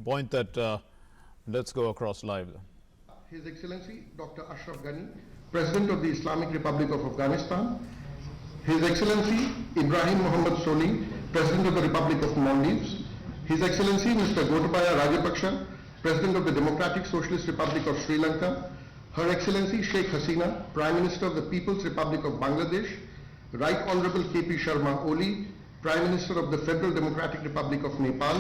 point that let's go across live. His Excellency Dr. Ashraf Ghani, President of the Islamic Republic of Afghanistan, His Excellency Ibrahim Muhammad Soli, President of the Republic of Maldives, His Excellency Mr. Gotabaya Rajapaksa, President of the Democratic Socialist Republic of Sri Lanka, Her Excellency Sheikh Hasina, Prime Minister of the People's Republic of Bangladesh, Right Honorable K.P. Sharma Oli, Prime Minister of the Federal Democratic Republic of Nepal,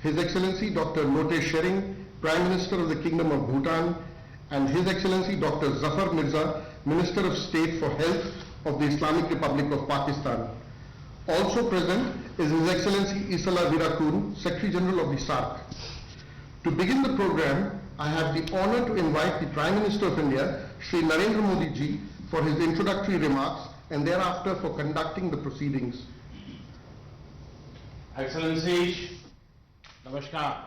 His Excellency Dr. Lote Shering, Prime Minister of the Kingdom of Bhutan, and His Excellency Dr. Zafar Mirza, Minister of State for Health of the Islamic Republic of Pakistan. Also present is His Excellency Isala Virakun, Secretary General of the SAARC. To begin the program, I have the honor to invite the Prime Minister of India, Shri Narendra Modi ji, for his introductory remarks and thereafter for conducting the proceedings. Excellencies, Namaskar.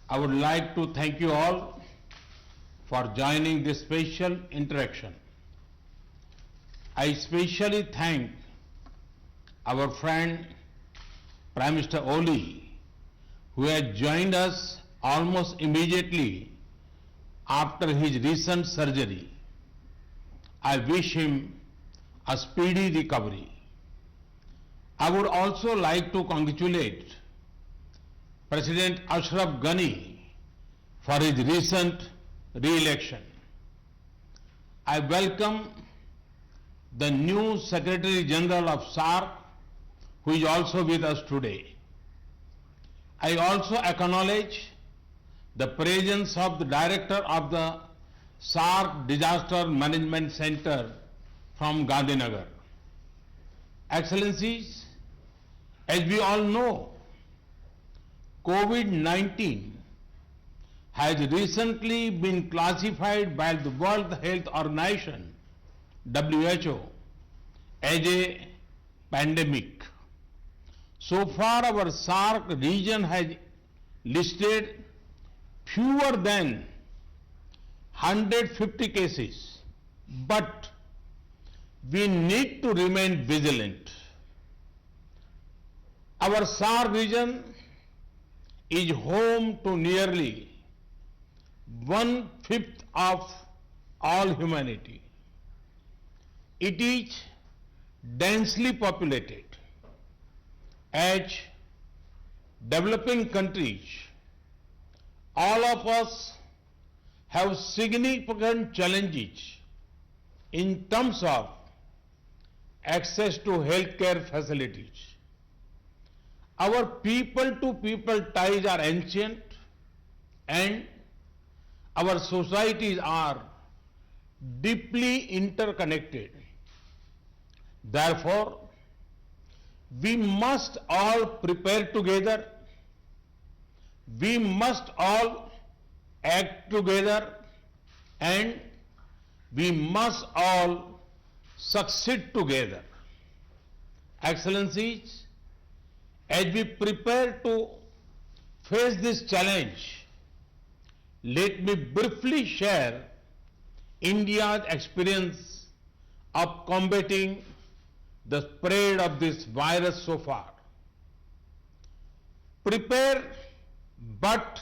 I would like to thank you all for joining this special interaction. I especially thank our friend Prime Minister Oli, who has joined us almost immediately after his recent surgery. I wish him a speedy recovery. I would also like to congratulate President Ashraf Ghani for his recent re-election. I welcome the new Secretary General of SAARC, who is also with us today. I also acknowledge the presence of the Director of the SAARC Disaster Management Center from Gandhinagar. Excellencies, as we all know, COVID-19 has recently been classified by the World Health Organization, WHO, as a pandemic. So far, our SAARC region has listed fewer than 150 cases, but we need to remain vigilant. Our SAARC region is home to nearly 1/5 of all humanity. It is densely populated. As developing countries, all of us have significant challenges in terms of access to healthcare facilities. Our people-to-people ties are ancient and our societies are deeply interconnected. Therefore, we must all prepare together, we must all act together, and we must all succeed together. Excellencies, as we prepare to face this challenge, let me briefly share India's experience of combating the spread of this virus so far. Prepare, but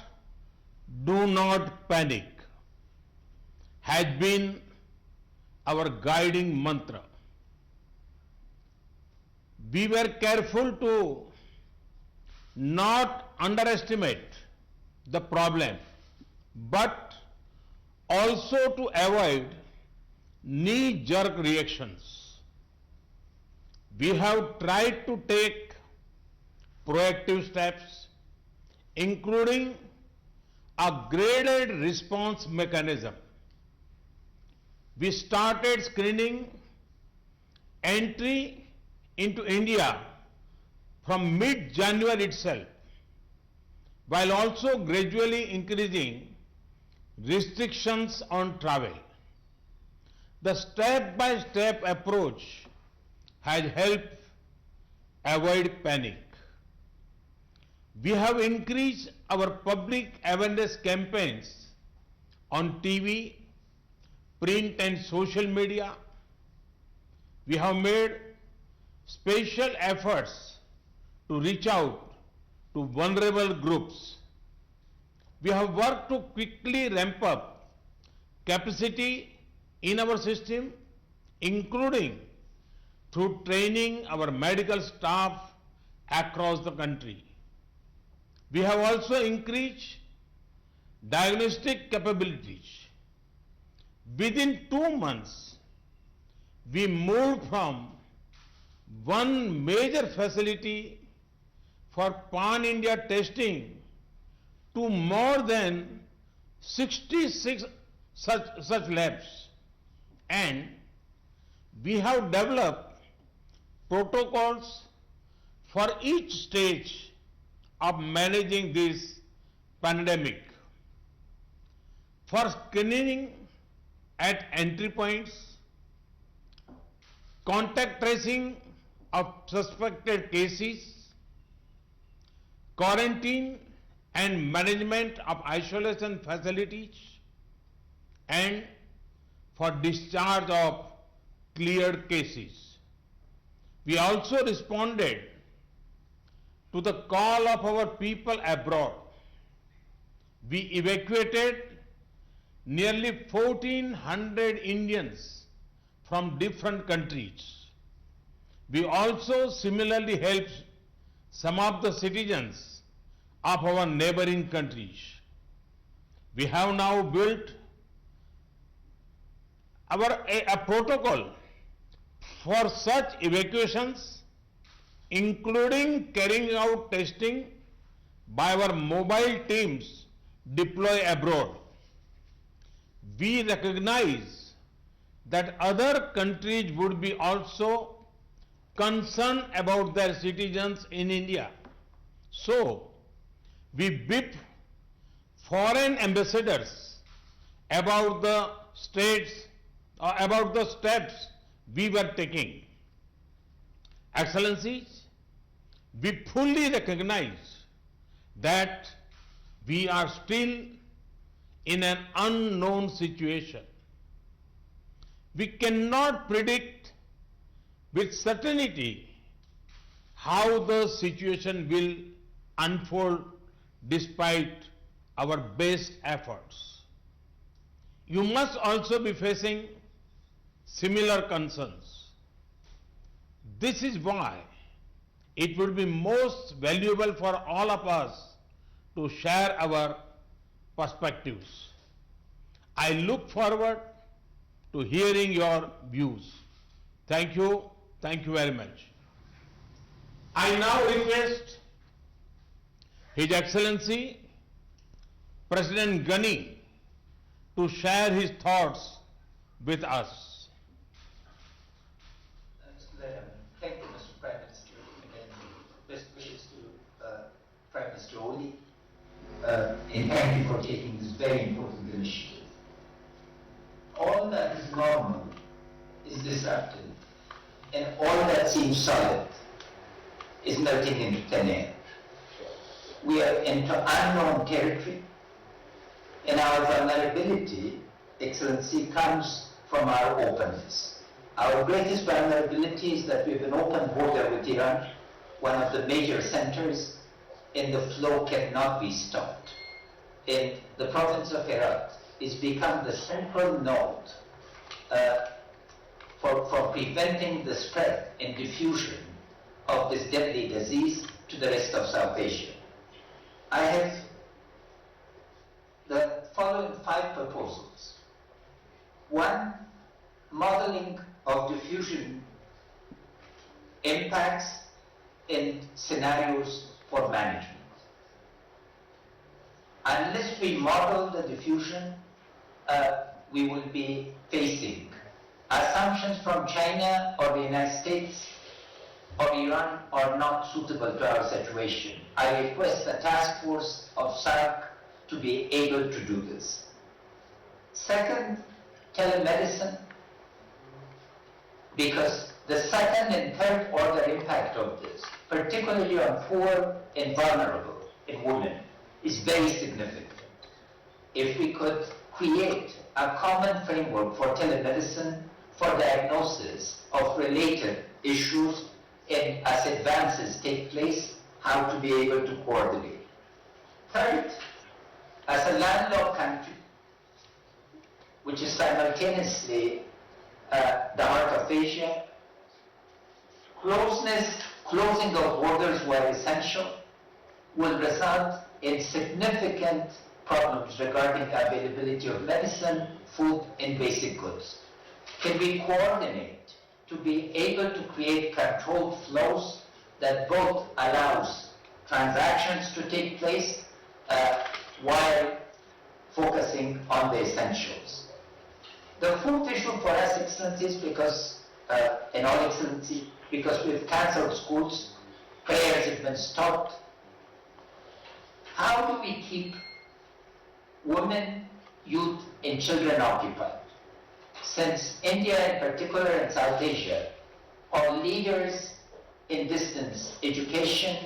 do not panic has been our guiding mantra. We were careful to not underestimate the problem, but also to avoid knee-jerk reactions. We have tried to take proactive steps, including a graded response mechanism. We started screening entry into India from mid-January itself, while also gradually increasing restrictions on travel. The step-by-step approach has helped avoid panic. We have increased our public awareness campaigns on TV, print and social media. We have made special efforts to reach out to vulnerable groups. We have worked to quickly ramp up capacity in our system, including through training our medical staff across the country. We have also increased diagnostic capabilities. Within 2 months, we moved from one major facility for pan-India testing to more than 66 such labs, and we have developed protocols for each stage of managing this pandemic. For screening at entry points, contact tracing of suspected cases, quarantine and management of isolation facilities, and for discharge of cleared cases. We also responded to the call of our people abroad. We evacuated nearly 1,400 Indians from different countries. We also similarly helped some of the citizens of our neighboring countries. We have now built a protocol for such evacuations, including carrying out testing by our mobile teams deployed abroad. We recognize that other countries would be also concerned about their citizens in India. So, we briefed foreign ambassadors about the steps we were taking. Excellencies, we fully recognize that we are still in an unknown situation. We cannot predict with certainty how the situation will unfold despite our best efforts. You must also be facing similar concerns. This is why it would be most valuable for all of us to share our perspectives. I look forward to hearing your views. Thank you very much. I now request His Excellency President Ghani to share his thoughts with us. Thank you, Mr. Prime Minister. Again, best wishes to Prime Minister Oli. And thank you for taking this very important initiative. All that is normal is disrupted, and all that seems solid is melting into thin air. We are into unknown territory, and our vulnerability, Excellency, comes from our openness. Our greatest vulnerability is that we have an open border with Iran, one of the major centers, and the flow cannot be stopped. And the province of Herat is become the central node for preventing the spread and diffusion of this deadly disease to the rest of South Asia. I have the following 5 proposals. 1, modeling of diffusion impacts and scenarios for management. Unless we model the diffusion, we will be facing assumptions from China or the United States or Iran are not suitable to our situation. I request the task force of SAARC to be able to do this. Second, telemedicine, because the second and third order impact of this, particularly on poor and vulnerable and women, is very significant. If we could create a common framework for telemedicine for diagnosis of related issues and as advances take place, how to be able to coordinate. Third, as a landlocked country, which is simultaneously the heart of Asia, closing of borders where essential will result in significant problems regarding availability of medicine, food, and basic goods. Can we coordinate to be able to create controlled flows that both allows transactions to take place while focusing on the essentials? The fourth issue for us, Excellencies, because, in all Excellency, because we've cancelled schools, prayers have been stopped. How do we keep women, youth, and children occupied? Since India in particular and South Asia are leaders in distance education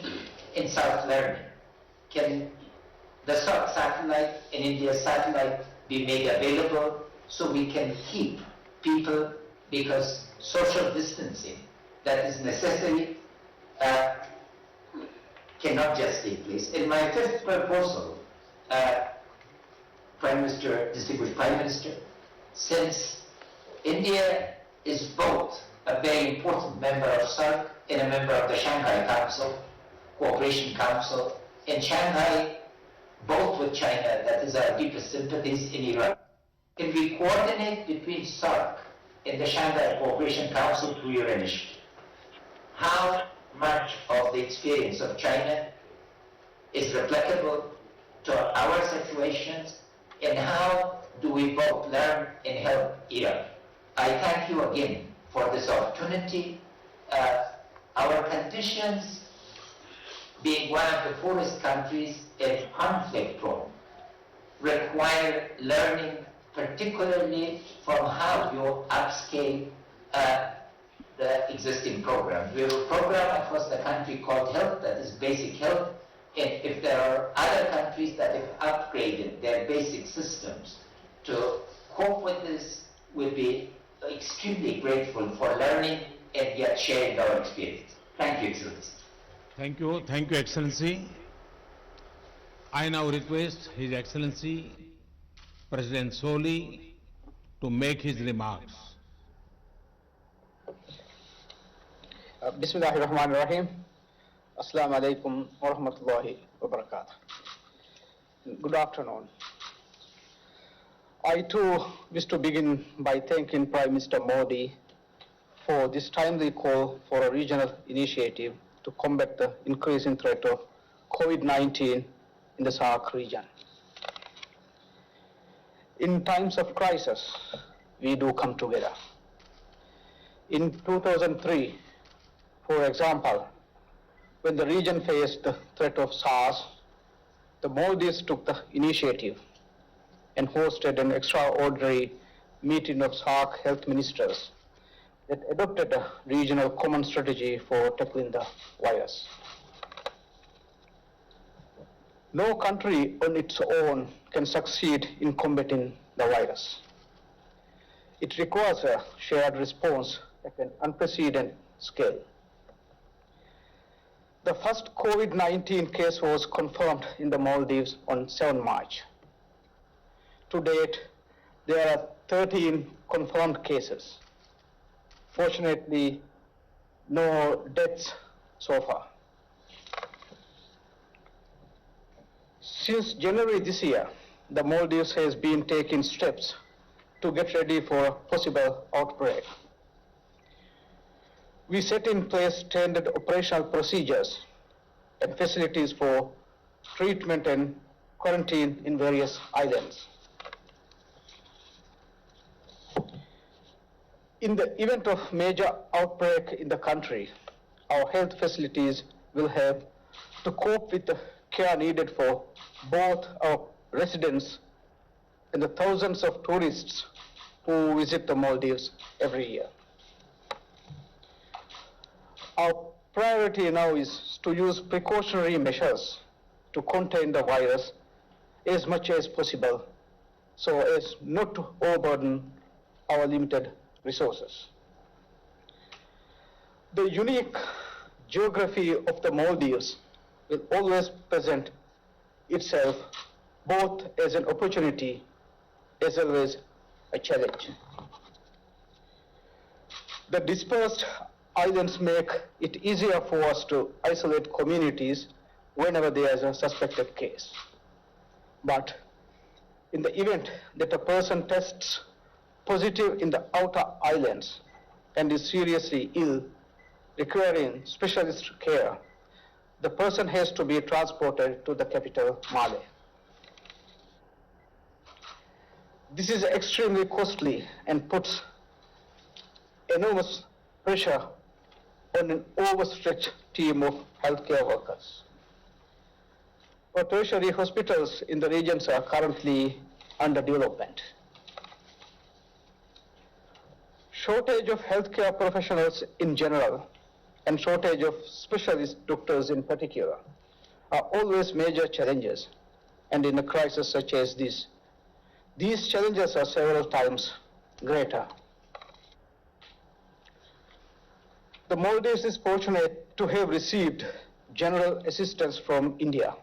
and self-learning, can the SAARC satellite and India's satellite be made available so we can keep people, because social distancing that is necessary cannot just take place. In my fifth proposal, Prime Minister, distinguished Prime Minister, since India is both a very important member of SAARC and a member of the Shanghai Council, Cooperation Council, in Shanghai, both with China, that is our deepest sympathies, in Iran. Can we coordinate between SAARC and the Shanghai Cooperation Council through your initiative? How much of the experience of China is replicable to our situations, and how do we both learn and help Iran? I thank you again for this opportunity. Our conditions, being one of the poorest countries and conflict prone, require learning, particularly from how you upscale the existing programs. We have a program across the country called Health, that is basic health, and if there are other countries that have upgraded their basic systems to cope with this, we'll be extremely grateful for learning and yet sharing our experience. Thank you, Excellency. Thank you, Excellency. I now request His Excellency President Soli to make his remarks. Bismillahirrahmanirrahim. Assalamu alaikum wa rahmatullahi wa barakatuh. Good afternoon. I too wish to begin by thanking Prime Minister Modi for this timely call for a regional initiative to combat the increasing threat of COVID-19 in the SAARC region. In times of crisis, we do come together. In 2003, for example, when the region faced the threat of SARS, the Maldives took the initiative and hosted an extraordinary meeting of SAARC health ministers that adopted a regional common strategy for tackling the virus. No country on its own can succeed in combating the virus. It requires a shared response at an unprecedented scale. The first COVID-19 case was confirmed in the Maldives on 7 March. To date, there are 13 confirmed cases. Fortunately, no deaths so far. Since January this year, the Maldives has been taking steps to get ready for a possible outbreak. We set in place standard operational procedures and facilities for treatment and quarantine in various islands. In the event of major outbreak in the country, our health facilities will have to cope with the care needed for both our residents and the thousands of tourists who visit the Maldives every year. Our priority now is to use precautionary measures to contain the virus as much as possible so as not to overburden our limited resources. The unique geography of the Maldives will always present itself both as an opportunity as well as a challenge. The dispersed islands make it easier for us to isolate communities whenever there is a suspected case. But in the event that a person tests positive in the outer islands and is seriously ill, requiring specialist care, the person has to be transported to the capital, Male. This is extremely costly and puts enormous pressure on an overstretched team of healthcare workers. Our tertiary hospitals in the regions are currently under development. Shortage of healthcare professionals in general and shortage of specialist doctors in particular are always major challenges, and in a crisis such as this, these challenges are several times greater. The Maldives is fortunate to have received general assistance from India,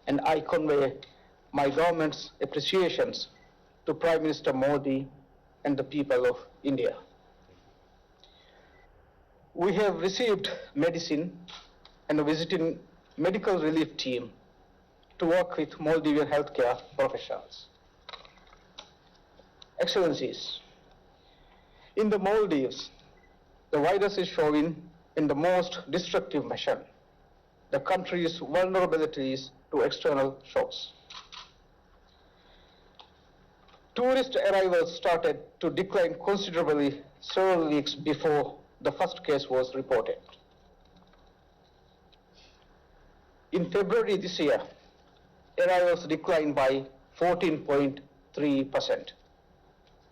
and I convey my government's appreciations to Prime Minister Modi and the people of India. We have received medicine and a visiting medical relief team to work with Maldivian healthcare professionals. Excellencies, in the Maldives, the virus is showing in the most destructive fashion the country's vulnerabilities to external shocks. Tourist arrivals started to decline considerably several weeks before the first case was reported. In February this year, arrivals declined by 14.3%.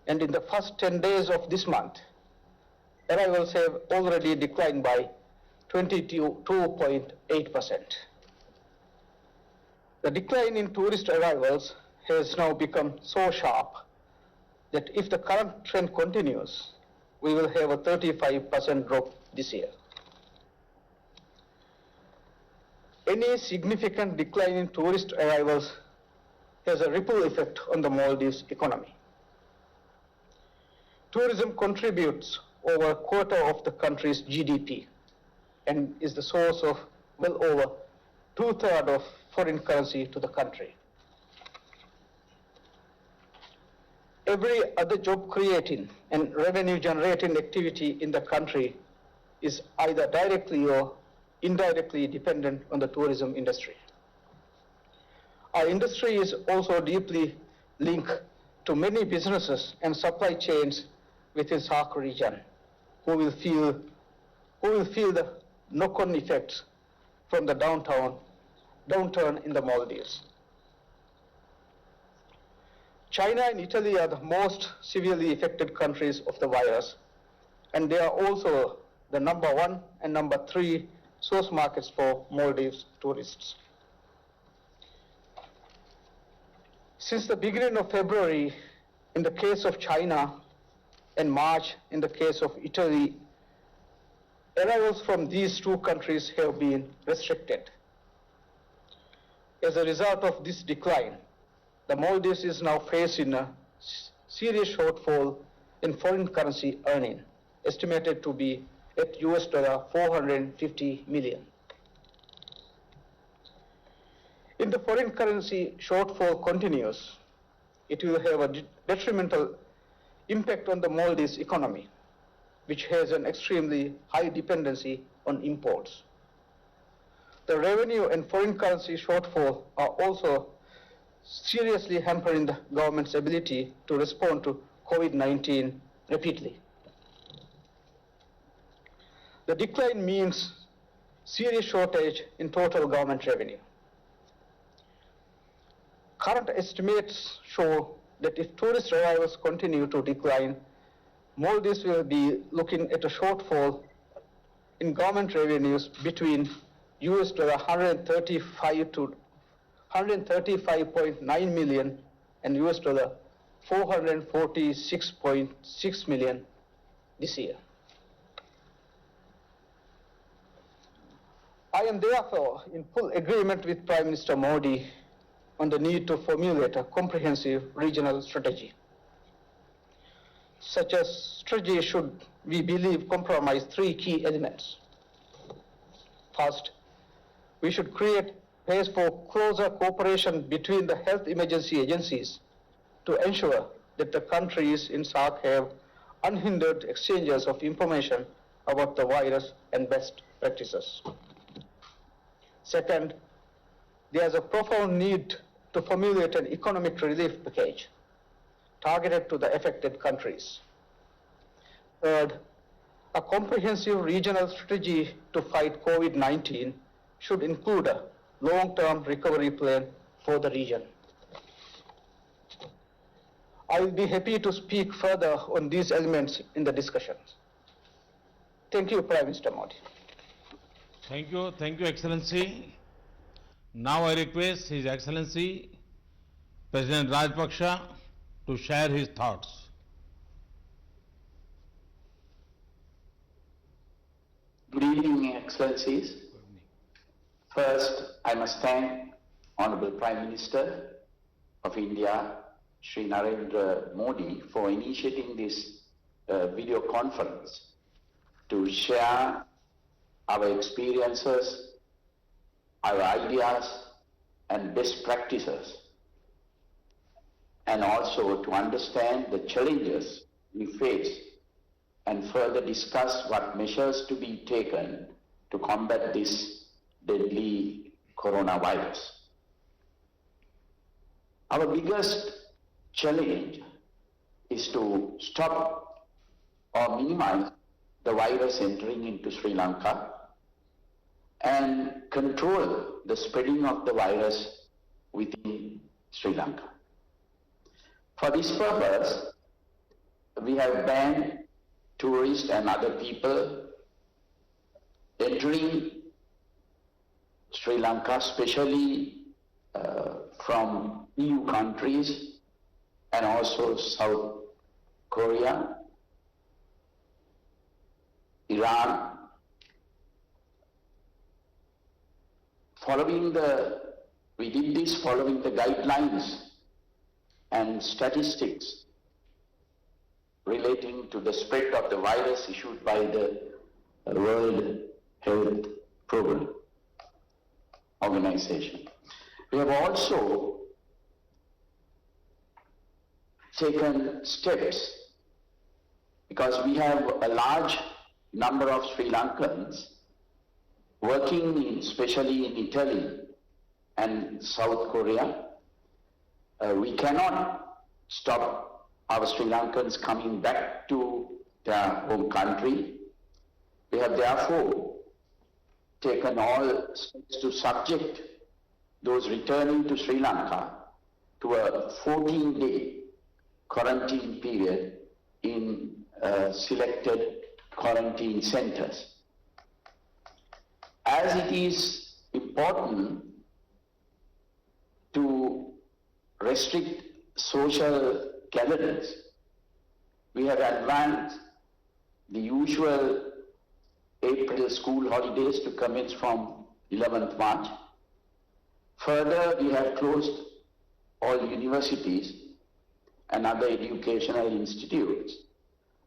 And in the first 10 days of this month, arrivals have already declined by 22.8%. The decline in tourist arrivals has now become so sharp that if the current trend continues, we will have a 35% drop this year. Any significant decline in tourist arrivals has a ripple effect on the Maldives economy. Tourism contributes over a quarter of the country's GDP and is the source of well over 2/3 of foreign currency to the country. Every other job creating and revenue generating activity in the country is either directly or indirectly dependent on the tourism industry. Our industry is also deeply linked to many businesses and supply chains within SAARC region who will feel the knock-on effects from the downturn in the Maldives. China and Italy are the most severely affected countries of the virus, and they are also the number 1 and number 3 source markets for Maldives tourists. Since the beginning of February, in the case of China, and March, in the case of Italy, arrivals from these two countries have been restricted. As a result of this decline, the Maldives is now facing a serious shortfall in foreign currency earning, estimated to be at $450 million. If the foreign currency shortfall continues, it will have a detrimental impact on the Maldives economy, which has an extremely high dependency on imports. The revenue and foreign currency shortfall are also seriously hampering the government's ability to respond to COVID-19 rapidly. The decline means serious shortage in total government revenue. Current estimates show that if tourist arrivals continue to decline, Maldives will be looking at a shortfall in government revenues between $135.9 million and $446.6 million this year. I am therefore in full agreement with Prime Minister Modi on the need to formulate a comprehensive regional strategy. Such a strategy should, we believe, comprise three key elements. First, we should create space for closer cooperation between the health emergency agencies to ensure that the countries in SAARC have unhindered exchanges of information about the virus and best practices. Second, there is a profound need to formulate an economic relief package targeted to the affected countries. Third, a comprehensive regional strategy to fight COVID-19 should include a long-term recovery plan for the region. I will be happy to speak further on these elements in the discussions. Thank you, Prime Minister Modi. Thank you, Excellency. Now I request His Excellency President Rajpaksha to share his thoughts. Good evening, Excellencies. First, I must thank Honorable Prime Minister of India, Shri Narendra Modi, for initiating this video conference to share our experiences, our ideas and best practices, and also to understand the challenges we face and further discuss what measures to be taken to combat this deadly coronavirus. Our biggest challenge is to stop or minimize the virus entering into Sri Lanka and control the spreading of the virus within Sri Lanka. For this purpose, we have banned tourists and other people entering Sri Lanka, especially from EU countries and also South Korea, Iran. We did this following the guidelines and statistics relating to the spread of the virus issued by the World Health Program Organization. We have also taken steps because we have a large number of Sri Lankans working especially in Italy and South Korea. We cannot stop our Sri Lankans coming back to their home country. We have therefore taken all steps to subject those returning to Sri Lanka to a 14-day quarantine period in selected quarantine centers. As it is important to restrict social gatherings, we have advanced the usual April school holidays to commence from 11th March. Further, we have closed all universities and other educational institutes,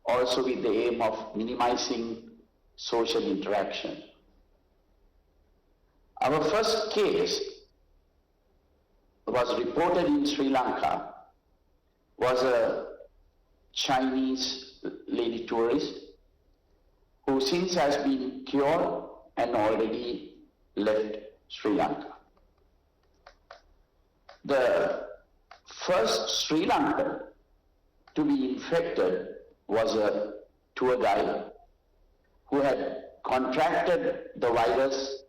also with the aim of minimizing social interaction. Our first case was reported in Sri Lanka, was a Chinese lady tourist who since has been cured and already left Sri Lanka. The first Sri Lankan to be infected was a tour guide who had contracted the virus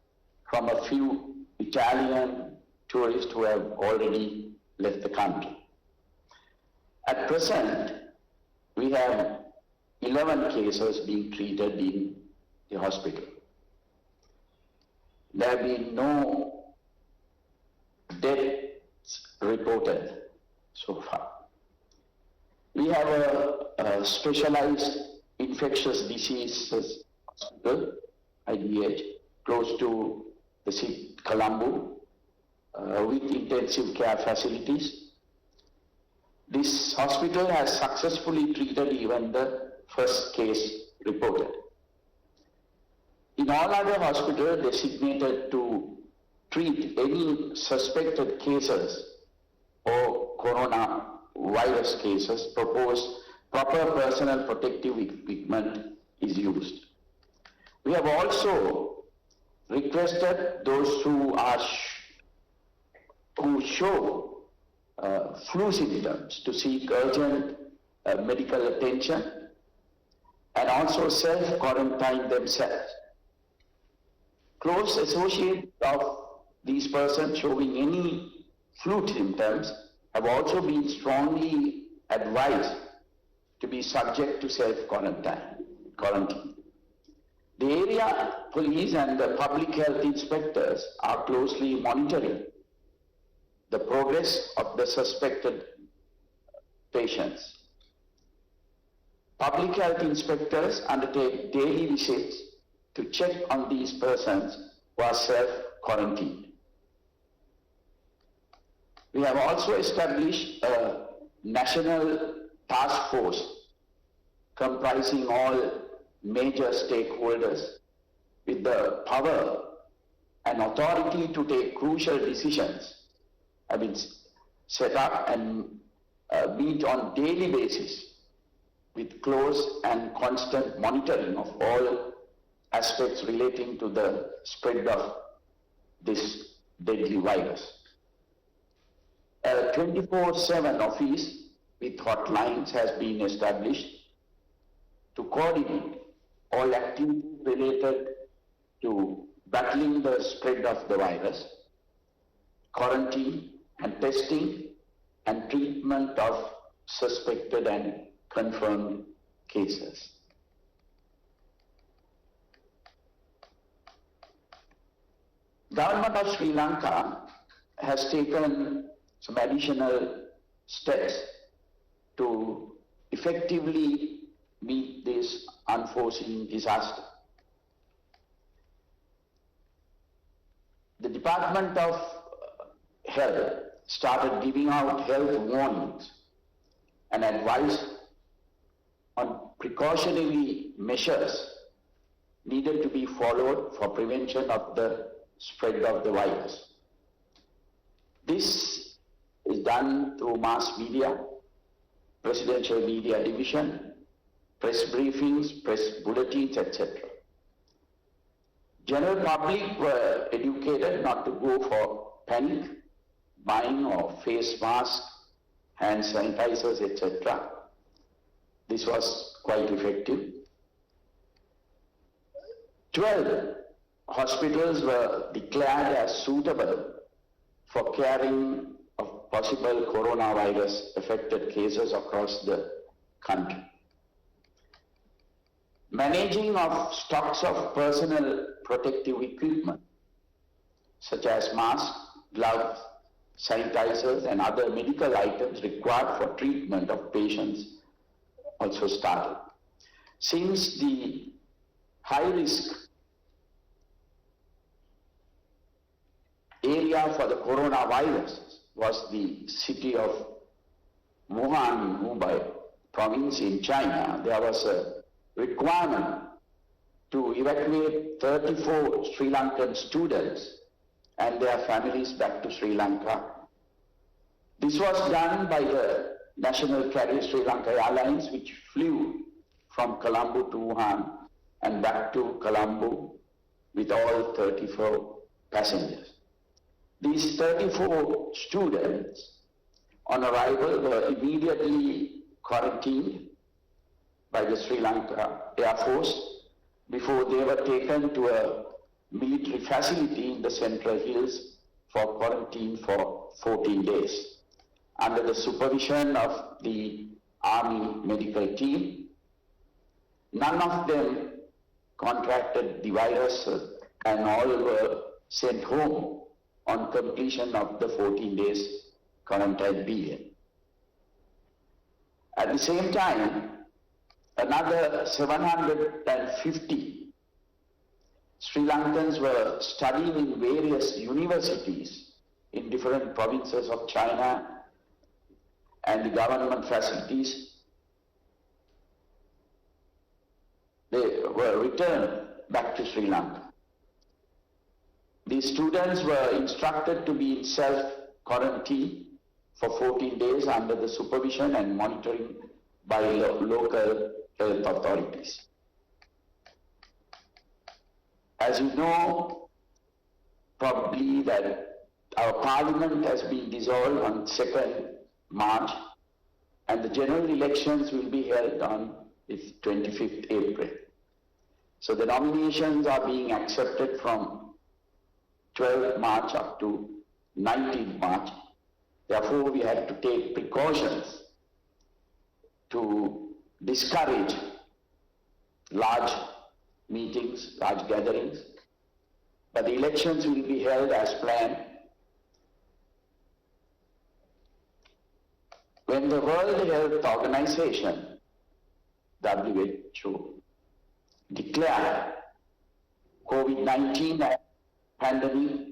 from a few Italian tourists who have already left the country. At present, we have 11 cases being treated in the hospital. There have been no deaths reported so far. We have a specialized infectious diseases hospital, IDH, close to Colombo, with intensive care facilities. This hospital has successfully treated even the first case reported. In all other hospitals designated to treat any suspected cases or coronavirus cases, proper personal protective equipment is used. We have also requested those who show flu symptoms to seek urgent medical attention and also self-quarantine themselves. Close associates of these persons showing any flu symptoms have also been strongly advised to be subject to self-quarantine. The area police and the public health inspectors are closely monitoring the progress of the suspected patients. Public health inspectors undertake daily visits to check on these persons who are self-quarantined. We have also established a national task force comprising all major stakeholders with the power and authority to take crucial decisions have been set up and meet on daily basis with close and constant monitoring of all aspects relating to the spread of this deadly virus. A 24/7 office with hotlines has been established to coordinate all activities related to battling the spread of the virus, quarantine and testing and treatment of suspected and confirmed cases. Government of Sri Lanka has taken some additional steps to effectively meet this unforeseen disaster. The Department of Health started giving out health warnings and advice on precautionary measures needed to be followed for prevention of the spread of the virus. This is done through mass media, presidential media division, press briefings, press bulletins, etc. General public were educated not to go for panic buying of face masks, hand sanitizers, etc. This was quite effective. 12 hospitals were declared as suitable for caring of possible coronavirus affected cases across the country. Managing of stocks of personal protective equipment such as masks, gloves, sanitizers and other medical items required for treatment of patients also started. Since the high risk area for the coronavirus was the city of Wuhan, Hubei province in China, there was a requirement to evacuate 34 Sri Lankan students and their families back to Sri Lanka. This was done by the national carrier Sri Lanka Airlines, which flew from Colombo to Wuhan and back to Colombo with all 34 passengers. These 34 students on arrival were immediately quarantined by the Sri Lanka Air Force before they were taken to a military facility in the Central Hills for quarantine for 14 days under the supervision of the Army medical team. None of them contracted the virus and all were sent home on completion of the 14 days quarantine period. At the same time, another 750 Sri Lankans were studying in various universities in different provinces of China and the government facilities. They were returned back to Sri Lanka. These students were instructed to be in self-quarantine for 14 days under the supervision and monitoring by local health authorities. As you know, probably that our parliament has been dissolved on 2nd March and the general elections will be held on 25th April. So the nominations are being accepted from 12th March up to 19th March. Therefore, we had to take precautions to discourage large meetings, large gatherings. But the elections will be held as planned. When the World Health Organization, WHO, declared COVID-19 pandemic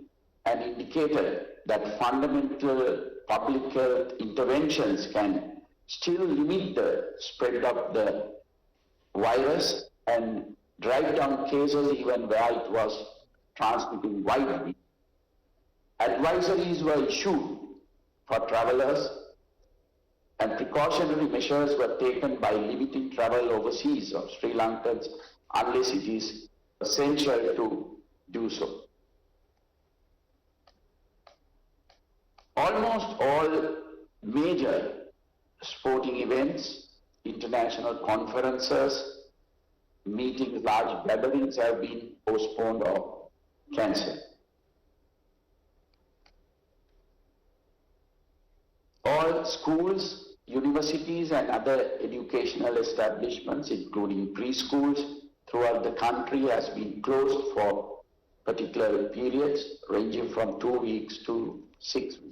and indicated that fundamental public health interventions can still limit the spread of the virus and drive down cases even where it was transmitting widely. Advisories were issued for travelers and precautionary measures were taken by limiting travel overseas of Sri Lankans unless it is essential to do so. Almost all major sporting events, international conferences, meetings, large gatherings have been postponed or cancelled. All schools, universities and other educational establishments, including preschools throughout the country, has been closed for particular periods ranging from 2 weeks to 6 weeks.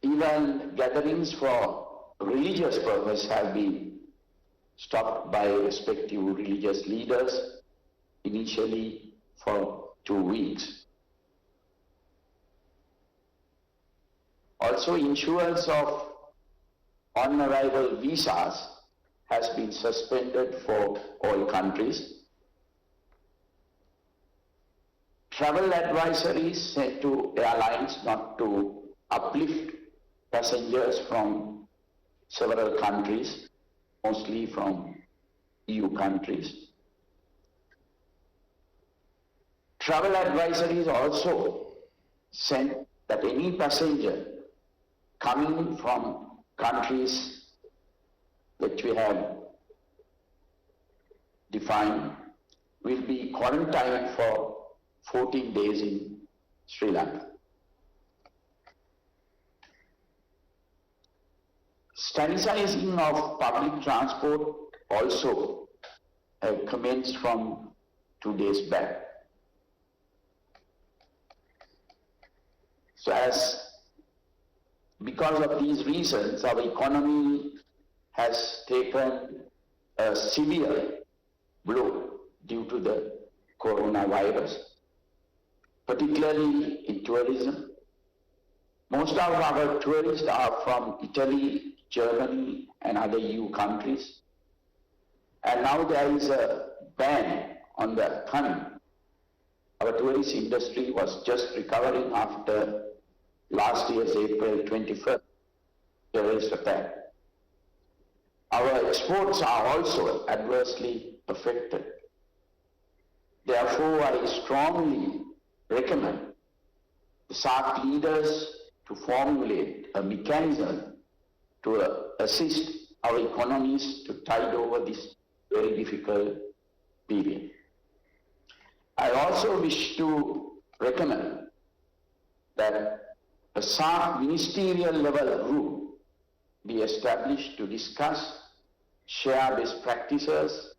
Even gatherings for religious purpose have been stopped by respective religious leaders, initially for 2 weeks. Also, issuance of on-arrival visas has been suspended for all countries. Travel advisories sent to airlines not to uplift passengers from several countries, mostly from EU countries. Travel advisories also sent that any passenger coming from countries which we have defined will be quarantined for 14 days in Sri Lanka. Sanitizing of public transport also commenced from 2 days back. So because of these reasons, our economy has taken a severe blow due to the coronavirus, particularly in tourism. Most of our tourists are from Italy, Germany and other EU countries. And now there is a ban on the coming. Our tourist industry was just recovering after last year's April 21st terrorist attack. Our exports are also adversely affected. Therefore, I strongly recommend the SAARC leaders to formulate a mechanism to assist our economies to tide over this very difficult period. I also wish to recommend that a SAARC ministerial level group be established to discuss, share best practices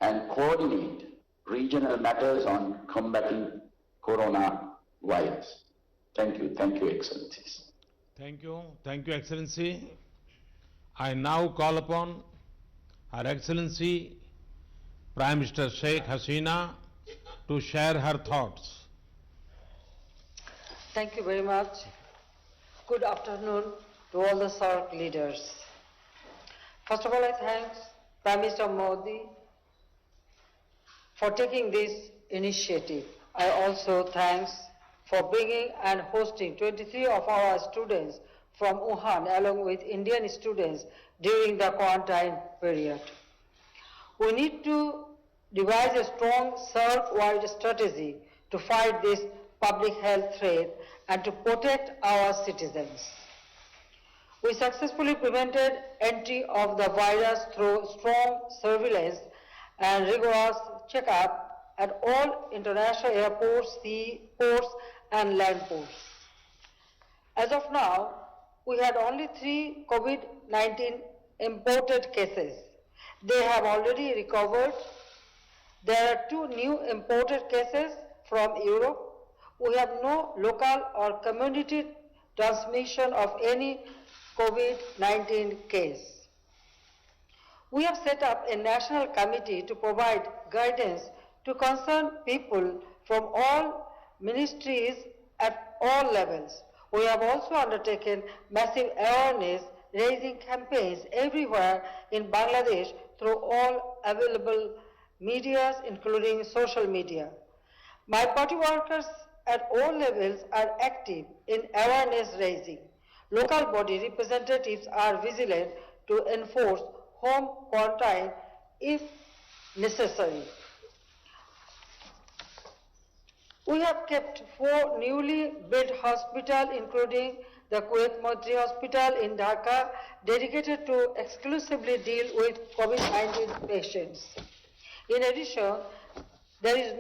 and coordinate regional matters on combating coronavirus. Thank you, Excellencies. Thank you, Excellency. I now call upon Her Excellency Prime Minister Sheikh Hasina to share her thoughts. Thank you very much. Good afternoon to all the SAARC leaders. First of all, I thank Prime Minister Modi for taking this initiative. I also thanks for bringing and hosting 23 of our students from Wuhan along with Indian students during the quarantine period. We need to devise a strong SAARC-wide strategy to fight this public health threat and to protect our citizens. We successfully prevented entry of the virus through strong surveillance and rigorous checkup at all international airports, sea ports and land ports. As of now, we had only 3 COVID-19 imported cases. They have already recovered. There are 2 new imported cases from Europe. We have no local or community transmission of any COVID-19 case. We have set up a national committee to provide guidance to concerned people from all ministries at all levels. We have also undertaken massive awareness raising campaigns everywhere in Bangladesh through all available medias, including social media. My party workers at all levels are active in awareness raising. Local body representatives are vigilant to enforce home quarantine if necessary. We have kept 4 newly built hospitals, including the Kuwait Motri Hospital in Dhaka, dedicated to exclusively deal with COVID-19 patients. In addition, there is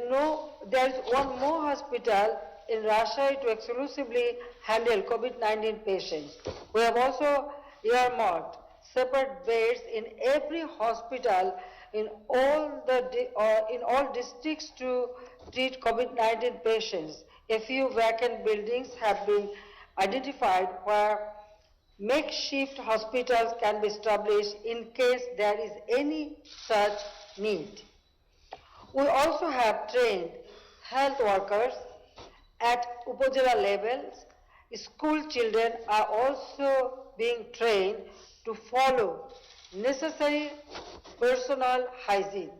one more hospital in Rajshahi to exclusively handle COVID-19 patients. We have also earmarked separate beds in every hospital in all districts to treat COVID-19 patients. A few vacant buildings have been identified where makeshift hospitals can be established in case there is any such need. We also have trained health workers at Upazila levels. School children are also being trained to follow necessary personal hygiene.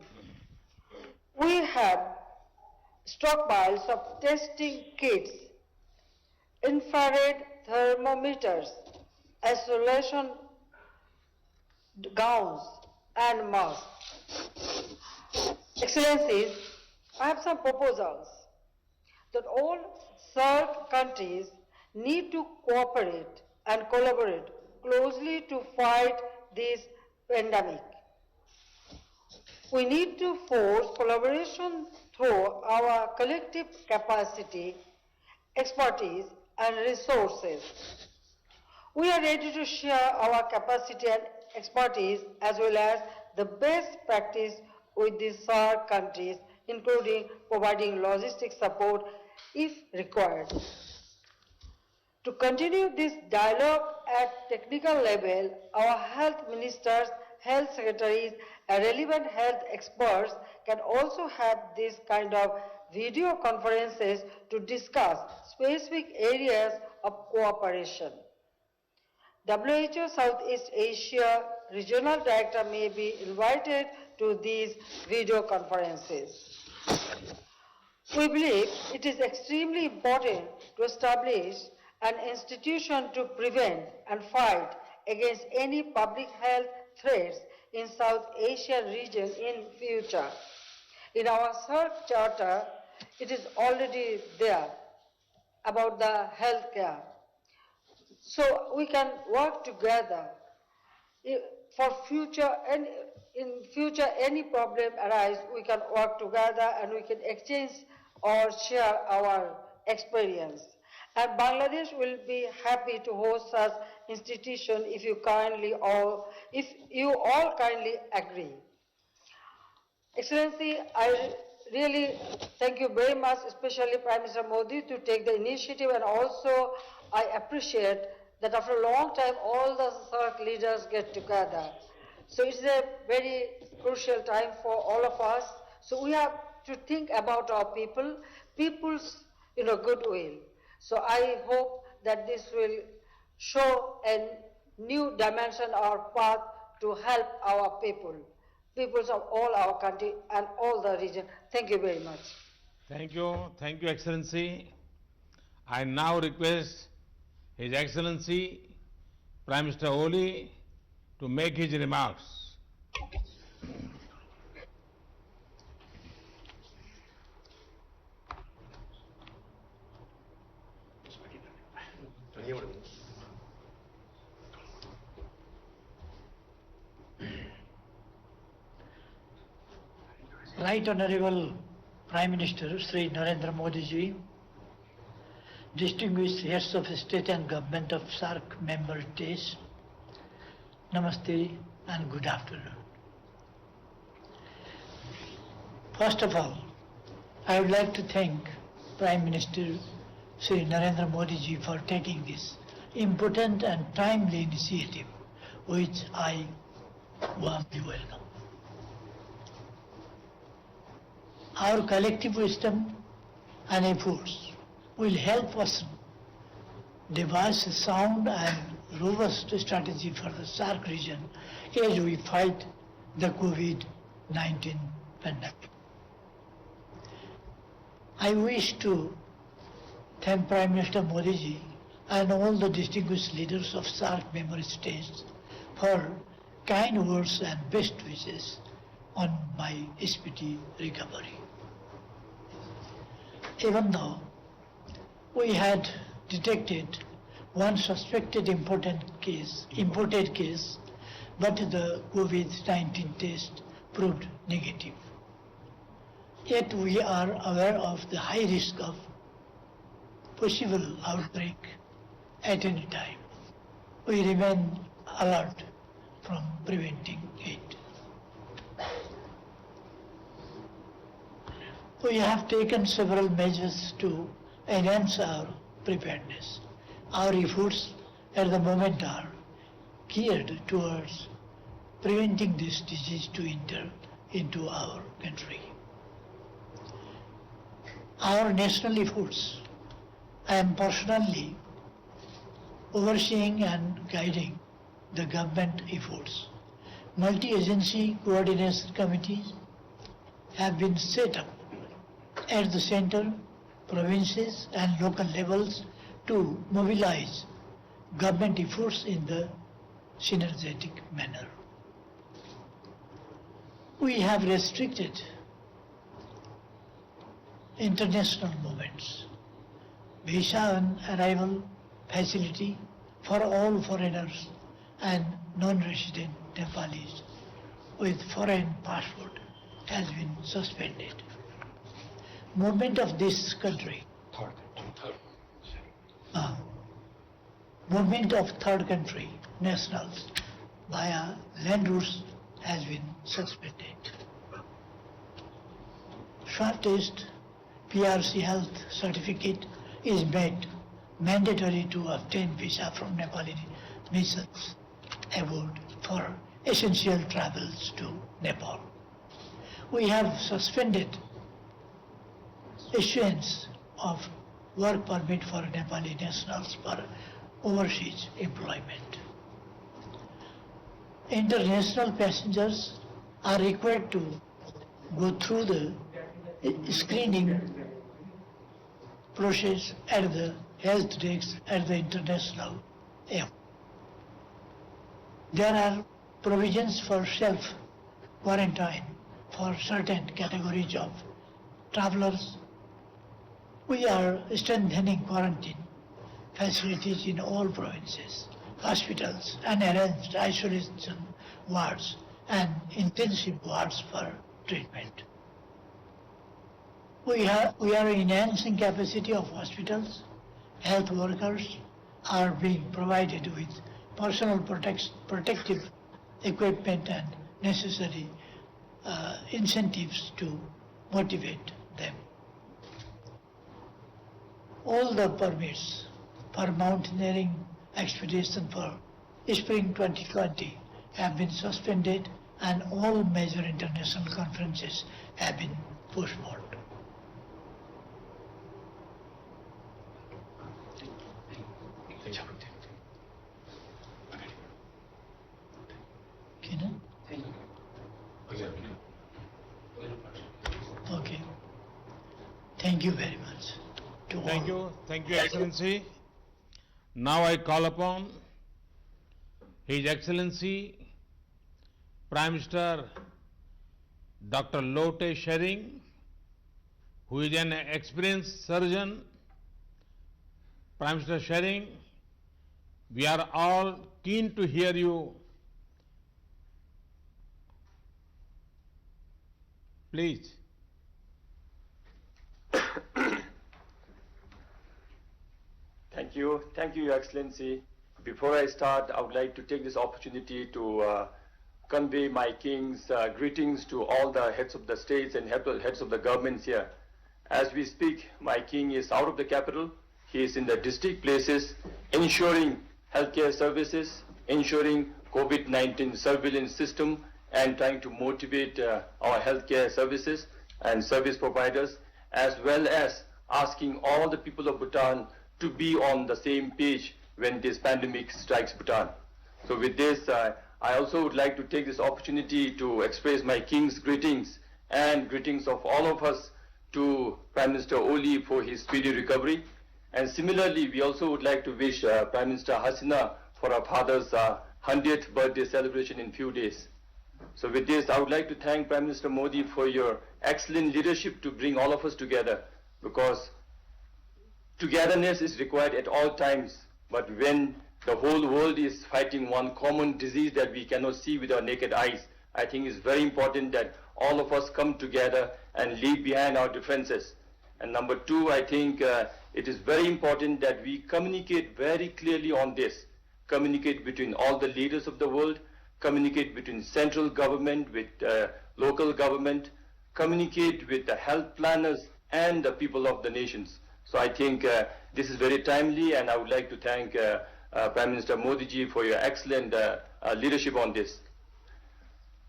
We have stockpiles of testing kits, infrared thermometers, isolation gowns and masks. Excellencies, I have some proposals that all SAARC countries need to cooperate and collaborate closely to fight this pandemic. We need to force collaboration through our collective capacity, expertise and resources. We are ready to share our capacity and expertise as well as the best practice with the SAARC countries, including providing logistic support if required. To continue this dialogue at technical level, our health ministers, health secretaries and relevant health experts can also have this kind of video conferences to discuss specific areas of cooperation. WHO Southeast Asia Regional Director may be invited to these video conferences. We believe it is extremely important to establish an institution to prevent and fight against any public health threats in South Asian region in future. In our SAARC Charter, it is already there about the health care. So we can work together for future, and in future any problem arise, we can work together and we can exchange or share our experience. And Bangladesh will be happy to host such institution if you all kindly agree. Excellency, I really thank you very much, especially Prime Minister Modi, to take the initiative, and also I appreciate that after a long time all the SAARC leaders get together. So it's a very crucial time for all of us. So we have to think about our people's goodwill. So I hope that this will show a new dimension or path to help our peoples of all our country and all the region. Thank you very much. Thank you, Excellency. I now request His Excellency Prime Minister Oli to make his remarks. Right Honorable Prime Minister Sri Narendra Modi ji, distinguished heads of state and government of SAARC member states, Namaste and good afternoon. First of all, I would like to thank Prime Minister Sri Narendra Modi ji for taking this important and timely initiative, which I warmly welcome. Our collective wisdom and efforts will help us devise a sound and robust strategy for the SAARC region as we fight the COVID-19 pandemic. I wish to thank Prime Minister Modi ji and all the distinguished leaders of SAARC member states for kind words and best wishes on my speedy recovery. Even though we had detected one suspected imported case, but the COVID-19 test proved negative. Yet we are aware of the high risk of possible outbreak at any time. We remain alert from preventing it. We have taken several measures to enhance our preparedness. Our efforts at the moment are geared towards preventing this disease to enter into our country. Our national efforts, I am personally overseeing and guiding the government efforts. Multi-agency coordination committees have been set up at the center, provinces and local levels to mobilize government efforts in the synergetic manner. We have restricted international movements, visa on arrival facility for all foreigners and non-resident Nepalis with foreign passport has been suspended. Movement of this country, movement of third country nationals via land routes has been suspended. Swab test PRC health certificate is made mandatory to obtain visa from Nepali nations abroad for essential travels to Nepal. We have suspended issuance of work permit for Nepali nationals for overseas employment. International passengers are required to go through the screening process at the health desk at the international airport. There are provisions for self-quarantine for certain categories of travelers. We are strengthening quarantine facilities in all provinces, hospitals, and arranged isolation wards and intensive wards for treatment. We are enhancing capacity of hospitals. Health workers are being provided with personal protective equipment and necessary incentives to motivate them. All the permits for mountaineering expedition for spring 2020 have been suspended and all major international conferences have been postponed. Okay. Thank you very much. To Thank all. Thank you, Excellency. Now I call upon His Excellency Prime Minister Dr. Lotte Schering, who is an experienced surgeon. Prime Minister Schering, we are all keen to hear you. Please. Thank you, Your Excellency. Before I start, I would like to take this opportunity to convey my King's greetings to all the heads of the states and heads of the governments here. As we speak, my King is out of the capital. He is in the district places, ensuring healthcare services, ensuring COVID-19 surveillance system, and trying to motivate our healthcare services and service providers, as well as asking all the people of Bhutan to be on the same page when this pandemic strikes Bhutan. So with this, I also would like to take this opportunity to express my King's greetings and greetings of all of us to Prime Minister Oli for his speedy recovery. And similarly, we also would like to wish Prime Minister Hasina for her father's 100th birthday celebration in few days. So with this, I would like to thank Prime Minister Modi for your excellent leadership to bring all of us together, because togetherness is required at all times, but when the whole world is fighting one common disease that we cannot see with our naked eyes, I think it's very important that all of us come together and leave behind our differences. And number two, I think it is very important that we communicate very clearly on this. Communicate between all the leaders of the world, communicate between central government with local government, communicate with the health planners and the people of the nations. So I think this is very timely, and I would like to thank Prime Minister Modi ji for your excellent leadership on this.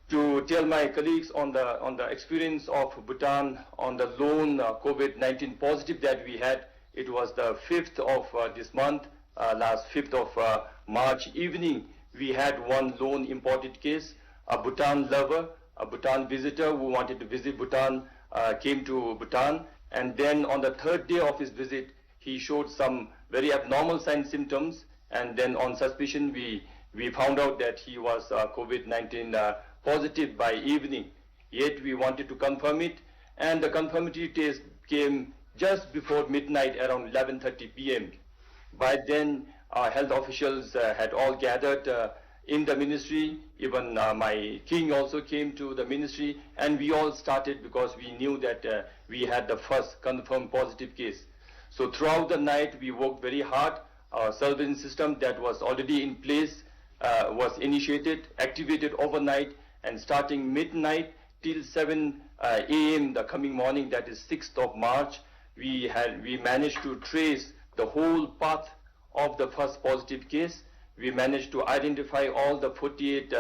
To tell my colleagues on the experience of Bhutan on the lone COVID-19 positive that we had, it was the 5th of this month, last 5th of March evening, we had one lone imported case, a Bhutan lover, a Bhutan visitor who wanted to visit Bhutan, came to Bhutan, and then on the 3rd day of his visit, he showed some very abnormal signs, symptoms, and then on suspicion, we found out that he was COVID-19 positive by evening. Yet we wanted to confirm it, and the confirmatory test came just before midnight, around 11:30 p.m. By then, our health officials had all gathered in the ministry. Even my king also came to the ministry, and we all started because we knew that we had the first confirmed positive case. So throughout the night, we worked very hard. Our surveillance system that was already in place was initiated, activated overnight, and starting midnight till 7 a.m. the coming morning, that is 6th of March, we managed to trace the whole path of the first positive case. We managed to identify all the 48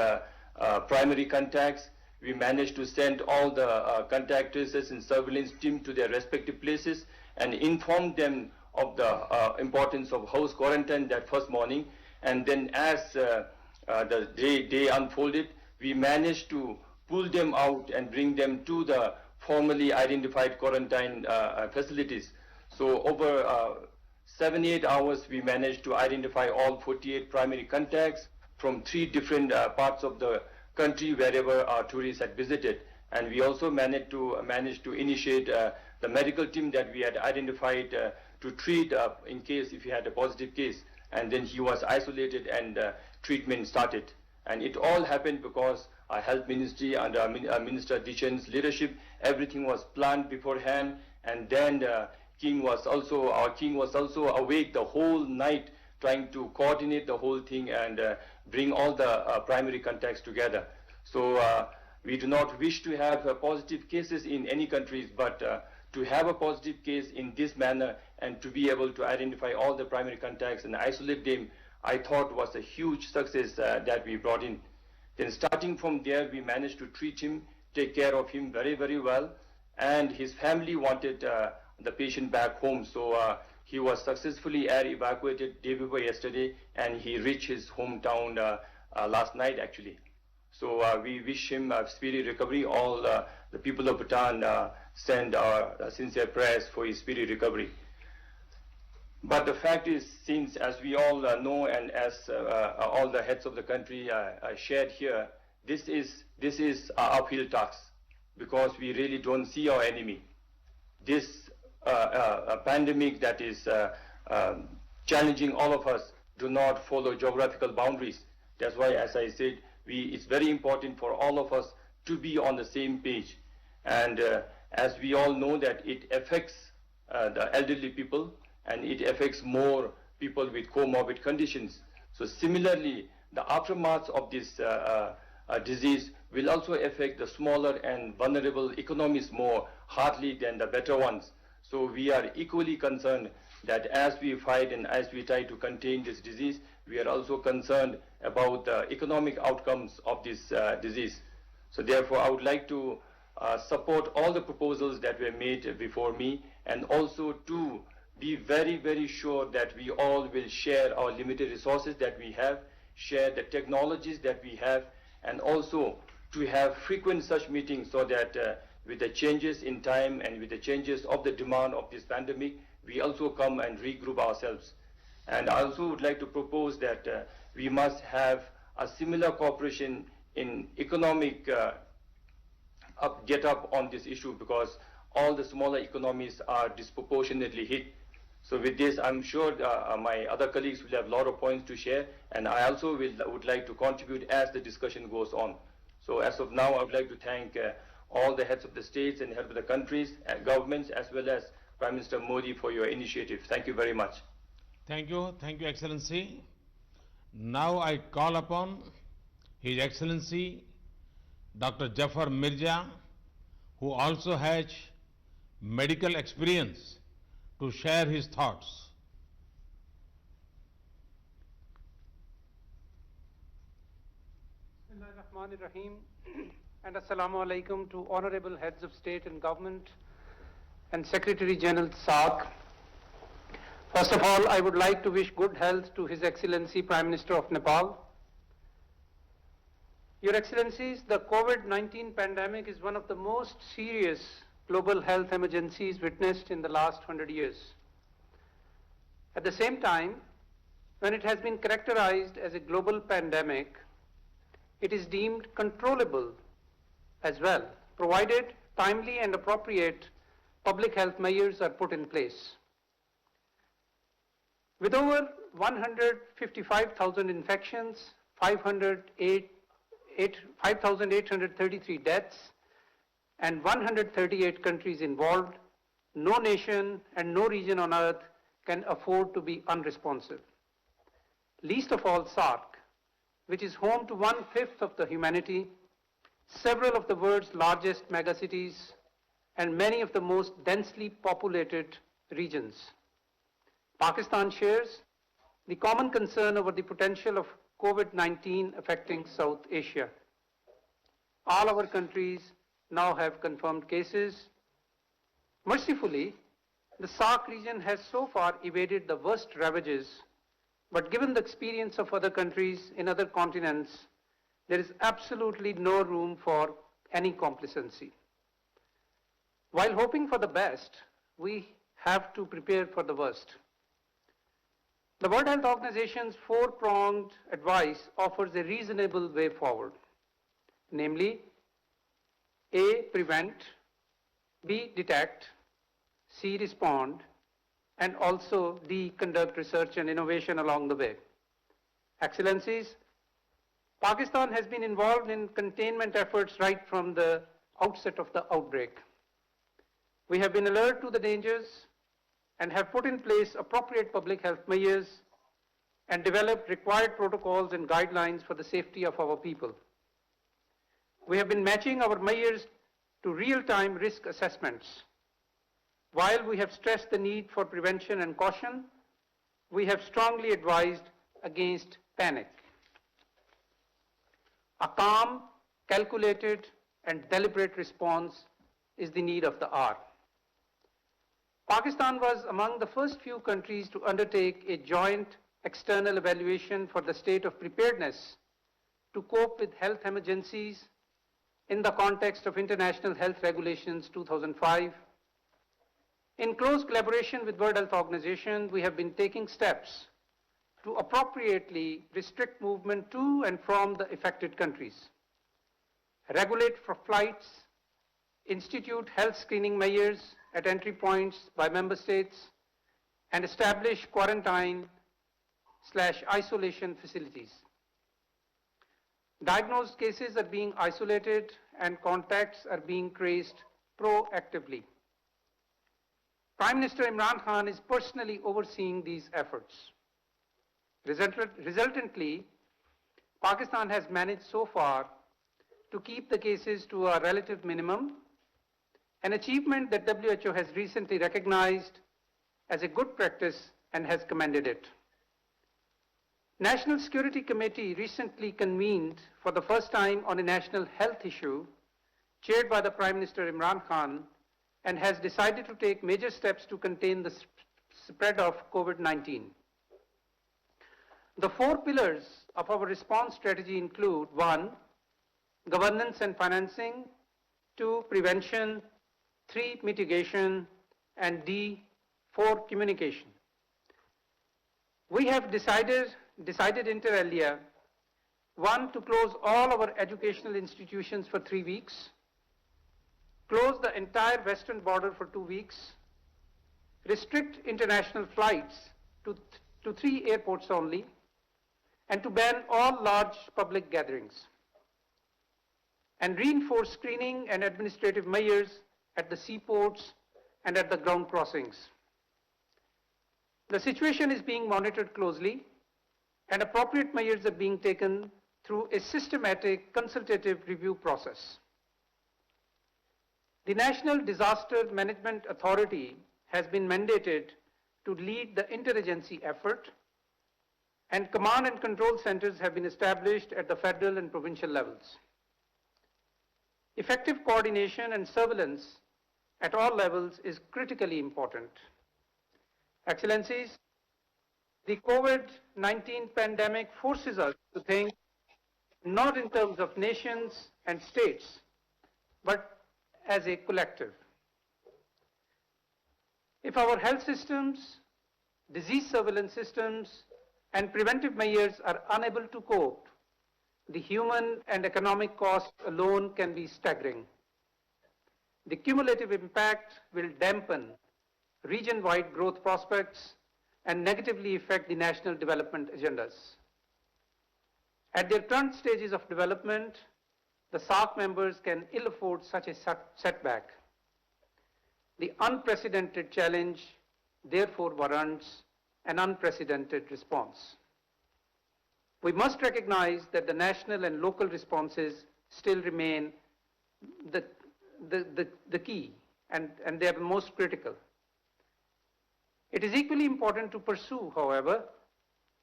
primary contacts. We managed to send all the contact tracers and surveillance team to their respective places and inform them of the importance of house quarantine that first morning. And then as the day unfolded, we managed to pull them out and bring them to the formally identified quarantine facilities. So over 7-8 hours, we managed to identify all 48 primary contacts from 3 different parts of the country wherever our tourists had visited. And we also managed to initiate the medical team that we had identified to treat in case if he had a positive case. And then he was isolated and treatment started. And it all happened because our health ministry under Minister Dichen's leadership, everything was planned beforehand. And then our king was also awake the whole night trying to coordinate the whole thing and bring all the primary contacts together. So we do not wish to have positive cases in any countries, but to have a positive case in this manner and to be able to identify all the primary contacts and isolate them, I thought was a huge success that we brought in. Then starting from there, we managed to treat him, take care of him very, very well. And his family wanted the patient back home. So he was successfully air evacuated day before yesterday, and he reached his hometown last night actually. So we wish him a speedy recovery. All the people of Bhutan send our sincere prayers for his speedy recovery. But the fact is, since as we all know, and as all the heads of the country shared here, this is an uphill task, because we really don't see our enemy. This a pandemic that is challenging all of us do not follow geographical boundaries. That's why, as I said, it's very important for all of us to be on the same page. And as we all know that it affects the elderly people, and it affects more people with comorbid conditions. So similarly, the aftermath of this disease will also affect the smaller and vulnerable economies more hardly than the better ones. So we are equally concerned that as we fight and as we try to contain this disease, we are also concerned about the economic outcomes of this disease. So therefore, I would like to support all the proposals that were made before me, and also to be very, very sure that we all will share our limited resources that we have, share the technologies that we have, and also to have frequent such meetings, so that with the changes in time and with the changes of the demand of this pandemic, we also come and regroup ourselves. And I also would like to propose that we must have a similar cooperation in economic get up on this issue, because all the smaller economies are disproportionately hit. So with this, I'm sure my other colleagues will have a lot of points to share, and I also would like to contribute as the discussion goes on. So as of now, I would like to thank all the heads of the states and heads of the countries and governments, as well as Prime Minister Modi, for your initiative. Thank you very much. Thank you, Excellency. Now I call upon His Excellency Dr. Jafar Mirza, who also has medical experience, to share his thoughts. Bismillahirrahmanirrahim, and Assalamu alaikum to honorable heads of state and government and Secretary General SAARC. First of all, I would like to wish good health to His Excellency Prime Minister of Nepal. Your Excellencies, the COVID-19 pandemic is one of the most serious global health emergencies witnessed in the last 100 years. At the same time, when it has been characterized as a global pandemic, it is deemed controllable as well, provided timely and appropriate public health measures are put in place. With over 155,000 infections, 5,833 deaths, and 138 countries involved, no nation and no region on earth can afford to be unresponsive. Least of all SAARC, which is home to 1/5 of the humanity, several of the world's largest megacities, and many of the most densely populated regions. Pakistan shares the common concern over the potential of COVID-19 affecting South Asia. All our countries now have confirmed cases. Mercifully, the SAARC region has so far evaded the worst ravages, but given the experience of other countries in other continents, there is absolutely no room for any complacency. While hoping for the best, we have to prepare for the worst. The World Health Organization's four-pronged advice offers a reasonable way forward, namely, A, prevent, B, detect, C, respond, and also D, conduct research and innovation along the way. Excellencies, Pakistan has been involved in containment efforts right from the outset of the outbreak. We have been alert to the dangers and have put in place appropriate public health measures and developed required protocols and guidelines for the safety of our people. We have been matching our measures to real-time risk assessments. While we have stressed the need for prevention and caution, we have strongly advised against panic. A calm, calculated, and deliberate response is the need of the hour. Pakistan was among the first few countries to undertake a joint external evaluation for the state of preparedness to cope with health emergencies in the context of International Health Regulations 2005. In close collaboration with World Health Organization, we have been taking steps to appropriately restrict movement to and from the affected countries, regulate for flights, institute health screening measures at entry points by member states, and establish quarantine/isolation facilities. Diagnosed cases are being isolated and contacts are being traced proactively. Prime Minister Imran Khan is personally overseeing these efforts. Resultantly, Pakistan has managed so far to keep the cases to a relative minimum, an achievement that WHO has recently recognized as a good practice and has commended it. National Security Committee recently convened for the first time on a national health issue, chaired by the Prime Minister Imran Khan, and has decided to take major steps to contain the spread of COVID-19. The 4 pillars of our response strategy include: 1, governance and financing; 2, prevention; 3, mitigation; and D, 4, communication. We have decided inter alia: 1, to close all our educational institutions for 3 weeks, close the entire western border for 2 weeks, restrict international flights to 3 airports only, and to ban all large public gatherings, and reinforce screening and administrative measures at the seaports and at the ground crossings. The situation is being monitored closely, and appropriate measures are being taken through a systematic consultative review process. The National Disaster Management Authority has been mandated to lead the interagency effort, and command and control centers have been established at the federal and provincial levels. Effective coordination and surveillance at all levels is critically important. Excellencies, the COVID-19 pandemic forces us to think not in terms of nations and states, but as a collective. If our health systems, disease surveillance systems, and preventive measures are unable to cope, the human and economic cost alone can be staggering. The cumulative impact will dampen region-wide growth prospects and negatively affect the national development agendas. At their current stages of development, the SAARC members can ill afford such a setback. The unprecedented challenge therefore warrants an unprecedented response. We must recognize that the national and local responses still remain the key, and they are the most critical. It is equally important to pursue, however,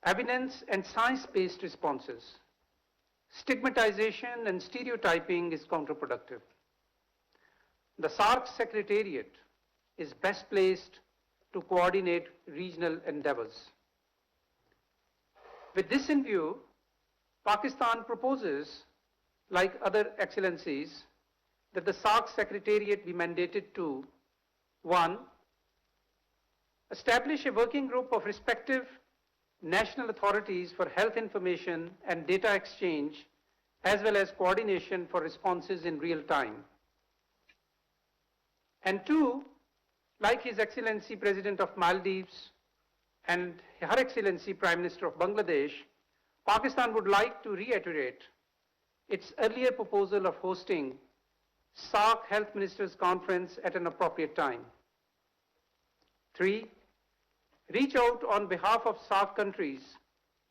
evidence and science-based responses. Stigmatization and stereotyping is counterproductive. The SAARC Secretariat is best placed to coordinate regional endeavors. With this in view, Pakistan proposes, like other excellencies, that the SAARC Secretariat be mandated to: 1, establish a working group of respective national authorities for health information and data exchange, as well as coordination for responses in real time. And 2, like His Excellency President of Maldives and Her Excellency Prime Minister of Bangladesh, Pakistan would like to reiterate its earlier proposal of hosting SAARC Health Ministers Conference at an appropriate time. 3, reach out on behalf of SAARC countries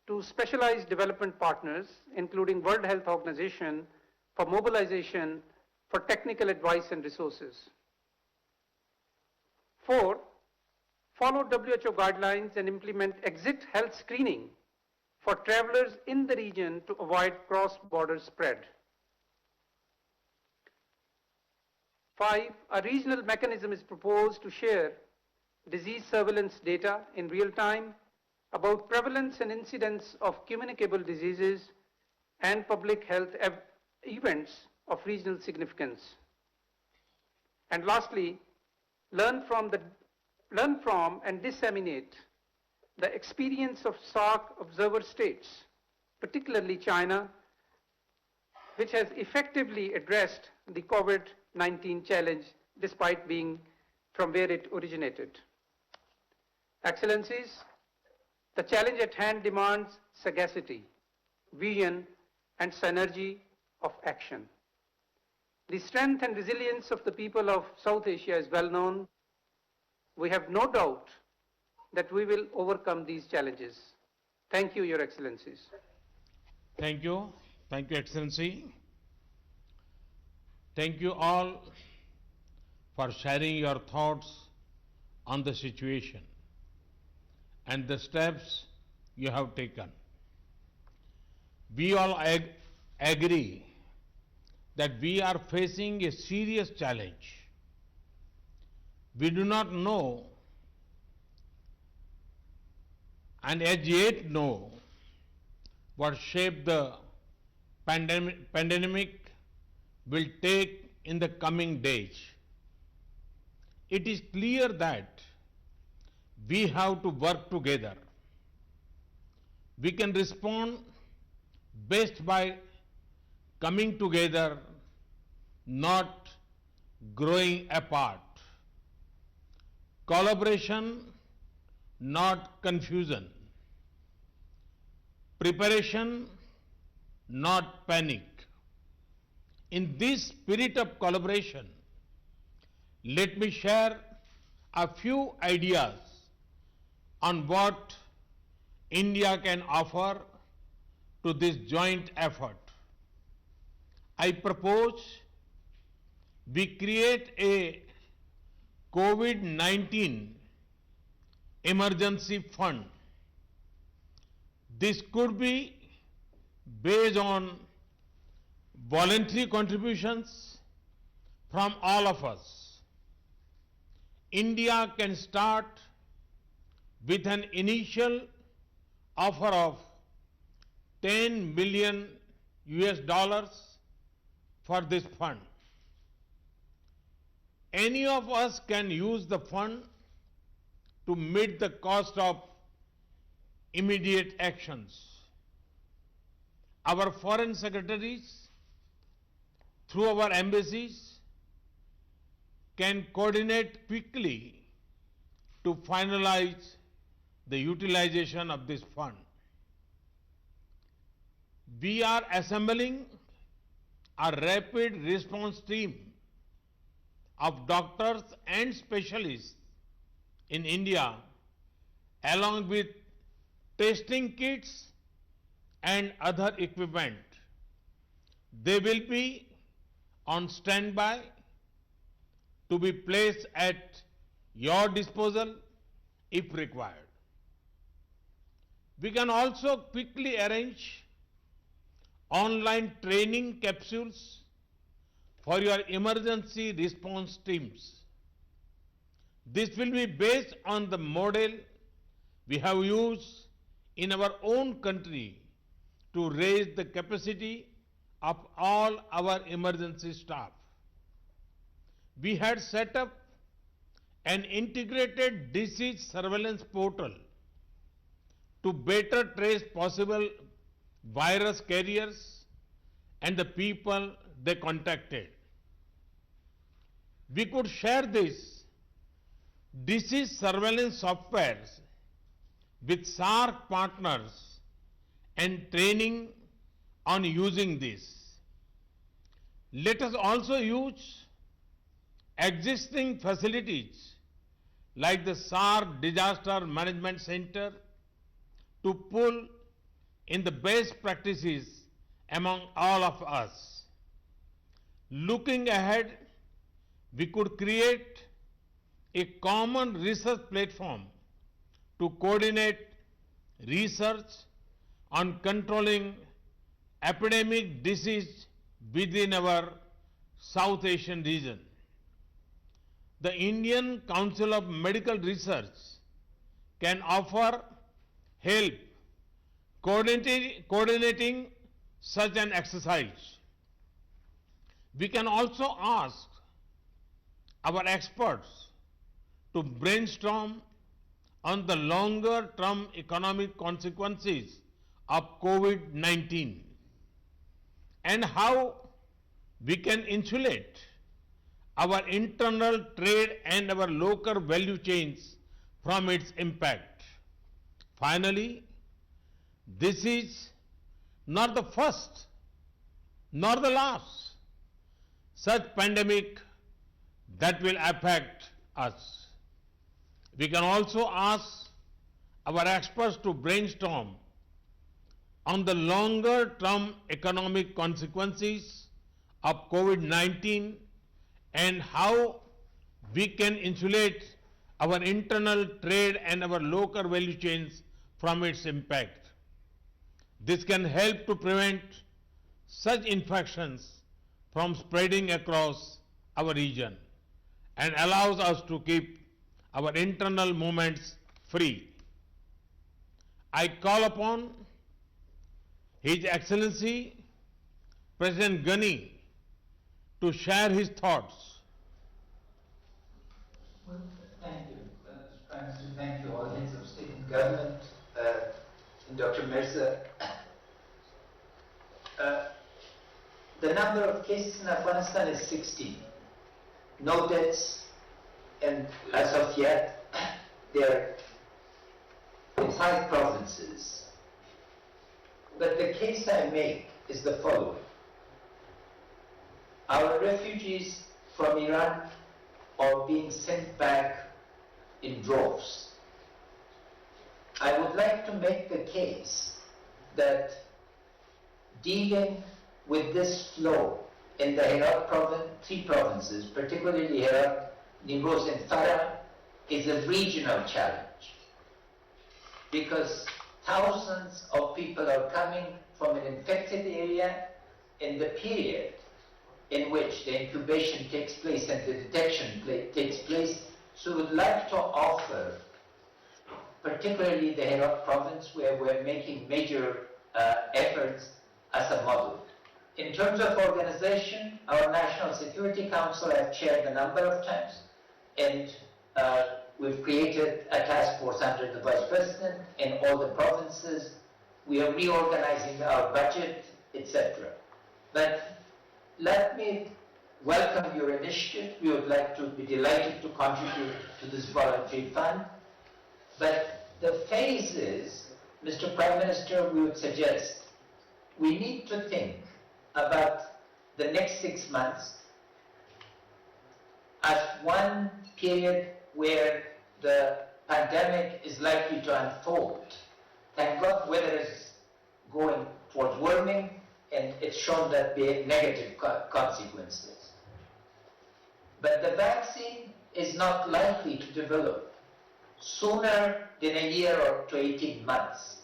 to specialized development partners, including World Health Organization, for mobilization for technical advice and resources. 4, follow WHO guidelines and implement exit health screening for travelers in the region to avoid cross-border spread. 5. A regional mechanism is proposed to share disease surveillance data in real time about prevalence and incidence of communicable diseases and public health events of regional significance. And lastly, learn from and disseminate the experience of SAARC observer states, particularly China, which has effectively addressed the COVID-19 challenge despite being from where it originated. Excellencies, the challenge at hand demands sagacity, vision, and synergy of action. The strength and resilience of the people of South Asia is well known. We have no doubt that we will overcome these challenges. Thank you, Your Excellencies. Thank you. Thank you, Excellency. Thank you all for sharing your thoughts on the situation and the steps you have taken. We all agree that we are facing a serious challenge. We do not know and as yet know what shape the pandemic will take in the coming days. It is clear that we have to work together. We can respond best by coming together, not growing apart. Collaboration, not confusion. Preparation, not panic. In this spirit of collaboration, let me share a few ideas on what India can offer to this joint effort. I propose we create a COVID-19 emergency fund. This could be based on voluntary contributions from all of us. India can start with an initial offer of $10 million for this fund. Any of us can use the fund to meet the cost of immediate actions. Our foreign secretaries, through our embassies, can coordinate quickly to finalize the utilization of this fund. We are assembling a rapid response team of doctors and specialists in India, along with testing kits and other equipment. They will be on standby to be placed at your disposal if required. We can also quickly arrange online training capsules for your emergency response teams. This will be based on the model we have used in our own country to raise the capacity of all our emergency staff. We had set up an integrated disease surveillance portal to better trace possible virus carriers and the people they contacted. We could share this disease surveillance software with SAARC partners and training on using this. Let us also use existing facilities like the SAARC Disaster Management Center to pull in the best practices among all of us. Looking ahead, we could create a common research platform to coordinate research, on controlling epidemic disease within our South Asian region. The Indian Council of Medical Research can offer help coordinating such an exercise. We can also ask our experts to brainstorm on the longer term economic consequences of COVID-19 and how we can insulate our internal trade and our local value chains from its impact. Finally, this is not the first nor the last such pandemic that will affect us. We can also ask our experts to brainstorm on the longer term economic consequences of COVID-19 and how we can insulate our internal trade and our local value chains from its impact. This can help to prevent such infections from spreading across our region and allows us to keep our internal movements free. I call upon His Excellency President Ghani to share his thoughts. Well, thank you, Mr. Prime Minister. Thank you, all heads of state and government, and Dr. Mirza. The number of cases in Afghanistan is 16. No deaths, and as of yet, they're in 5 provinces. But the case I make is the following. Our refugees from Iran are being sent back in droves. I would like to make the case that dealing with this flow in the Herat province, 3 provinces, particularly Herat, Nimroz and Farah, is a regional challenge because thousands of people are coming from an infected area in the period in which the incubation takes place and the detection takes place. So we would like to offer, particularly the Herat province, where we're making major efforts, as a model. In terms of organization, our National Security Council I've chaired a number of times, and we've created a task force under the Vice President in all the provinces. We are reorganizing our budget, etc. But let me welcome your initiative. We would like to be delighted to contribute to this voluntary fund. But the phases, Mr. Prime Minister, we would suggest we need to think about the next 6 months as one period where the pandemic is likely to unfold. Thank God weather is going towards warming, and it's shown that there are negative consequences. But the vaccine is not likely to develop sooner than a year or to 18 months.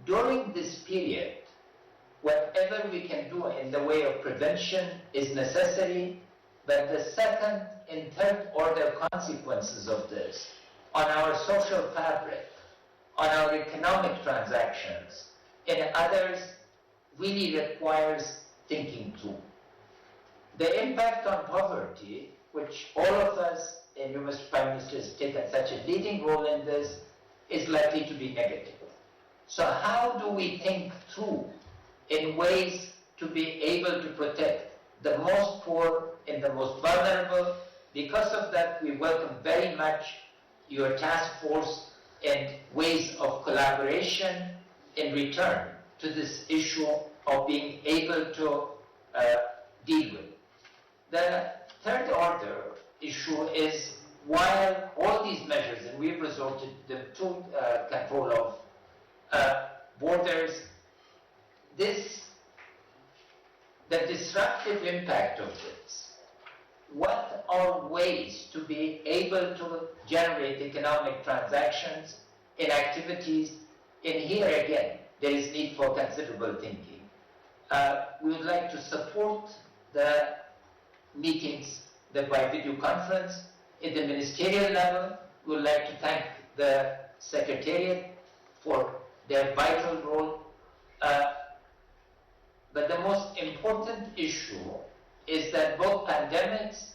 During this period, whatever we can do in the way of prevention is necessary, but the second and third order consequences of this on our social fabric, on our economic transactions, and others really requires thinking through. The impact on poverty, which all of us, and you, Mr. Prime Minister, has taken such a leading role in this, is likely to be negative. So how do we think through in ways to be able to protect the most poor and the most vulnerable? Because of that, we welcome very much your task force and ways of collaboration in return to this issue of being able to deal with. The third order issue is, while all these measures, and we've resorted to control of borders, the disruptive impact of this, what are ways to be able to generate economic transactions and activities? And here again, there is need for considerable thinking. We would like to support the meetings that by video conference at the ministerial level. We would like to thank the Secretariat for their vital role. But the most important issue is that both pandemics,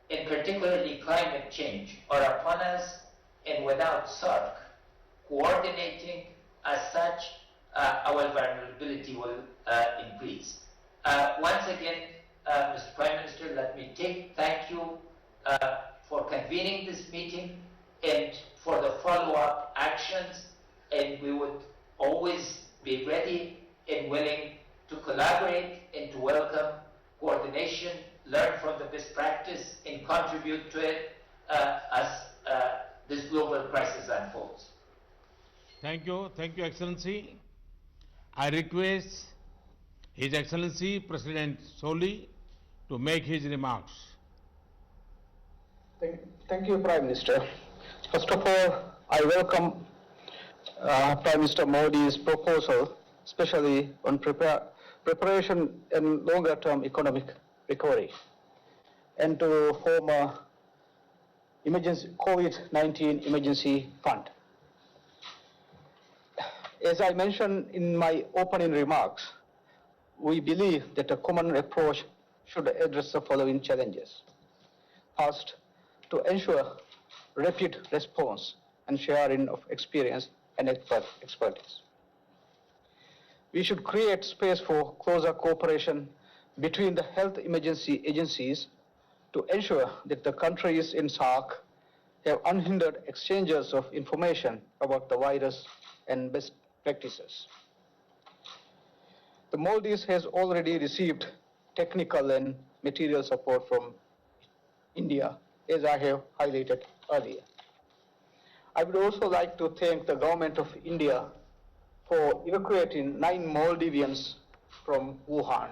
and particularly climate change, are upon us, and without SAARC coordinating as such, our vulnerability will increase. Once again, Mr. Prime Minister, let me thank you for convening this meeting and for the follow-up actions, and we would always be ready and willing to collaborate and to welcome coordination, learn from the best practice, and contribute to it as this global crisis unfolds. Thank you, Excellency. I request His Excellency President Soli to make his remarks. Thank you, Prime Minister. First of all, I welcome Prime Minister Modi's proposal, especially on preparation and longer-term economic recovery, and to form a COVID-19 emergency fund. As I mentioned in my opening remarks, we believe that a common approach should address the following challenges. First, to ensure rapid response and sharing of experience and expertise. We should create space for closer cooperation between the health emergency agencies to ensure that the countries in SAARC have unhindered exchanges of information about the virus and best practices. The Maldives has already received technical and material support from India, as I have highlighted earlier. I would also like to thank the government of India for evacuating 9 Maldivians from Wuhan.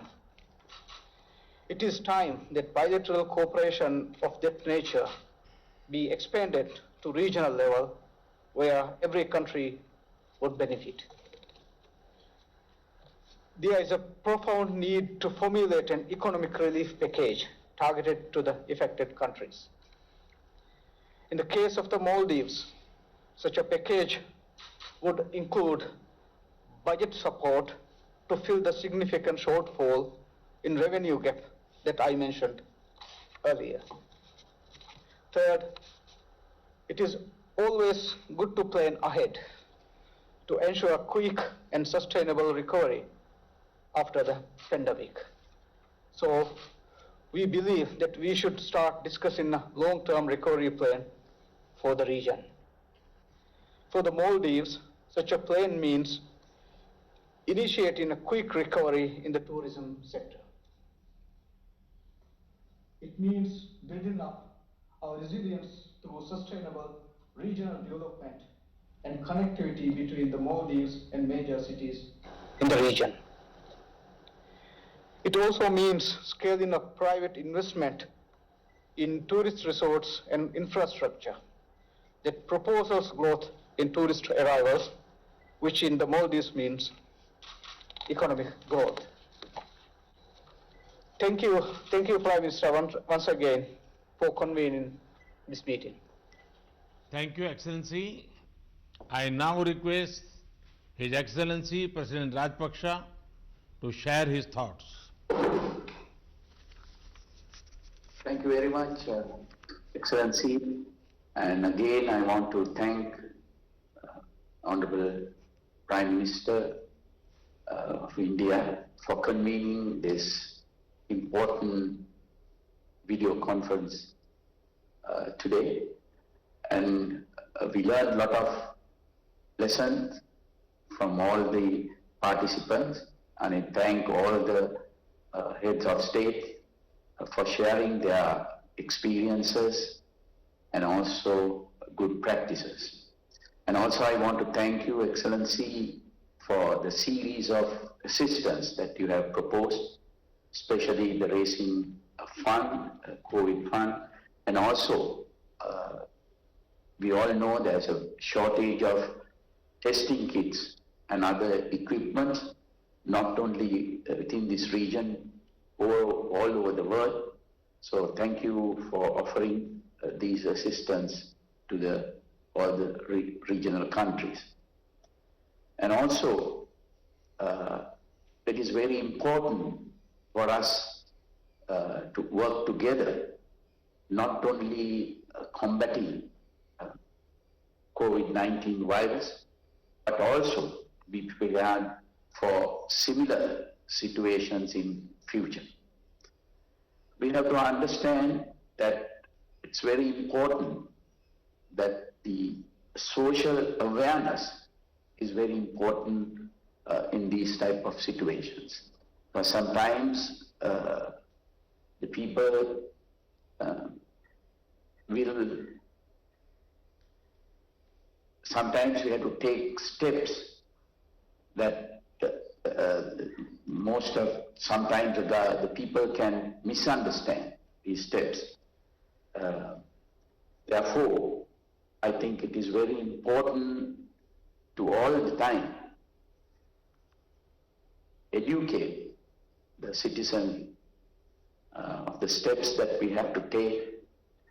It is time that bilateral cooperation of that nature be expanded to regional level where every country would benefit. There is a profound need to formulate an economic relief package targeted to the affected countries. In the case of the Maldives, such a package would include budget support to fill the significant shortfall in revenue gap that I mentioned earlier. Third, it is always good to plan ahead to ensure a quick and sustainable recovery after the pandemic. So we believe that we should start discussing a long-term recovery plan for the region. For the Maldives, such a plan means initiating a quick recovery in the tourism sector. It means building up our resilience through sustainable regional development and connectivity between the Maldives and major cities in the region. It also means scaling up private investment in tourist resorts and infrastructure that proposes growth in tourist arrivals, which in the Maldives means economic growth. Thank you, Prime Minister, once again for convening this meeting. Thank you, Excellency. I now request His Excellency President Rajpaksha to share his thoughts. Thank you very much, Excellency. And again, I want to thank Honorable Prime Minister of India for convening this important video conference today. And we learned a lot of lessons from all the participants, and I thank all the heads of state for sharing their experiences and also good practices. And also I want to thank you, Excellency, for the series of assistance that you have proposed, especially the raising fund, COVID fund, and also we all know there's a shortage of testing kits, and other equipment, not only within this region, all over the world. So thank you for offering these assistance to all the regional countries. And also, it is very important for us to work together, not only combating COVID-19 virus, but also be prepared for similar situations in future. We have to understand that it's very important that the social awareness is very important in these type of situations. But sometimes the people sometimes we have to take steps that sometimes the people can misunderstand these steps. Therefore, I think it is very important to all the time educate the citizen of the steps that we have to take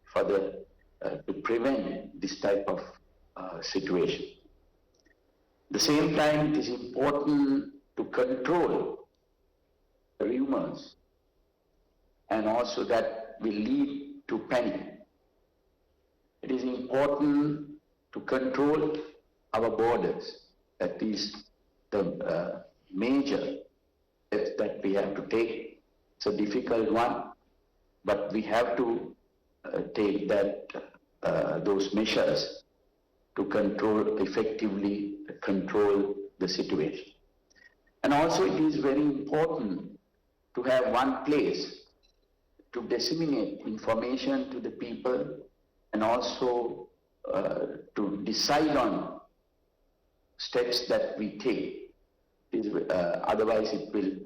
for to prevent this type of situation. At the same time, it is important to control rumors, and also that will lead to panic. It is important to control our borders. That is the major steps that we have to take. It's a difficult one, but we have to take those measures to effectively control the situation. And also it is very important to have one place to disseminate information to the people, and also to decide on steps that we take. Otherwise it will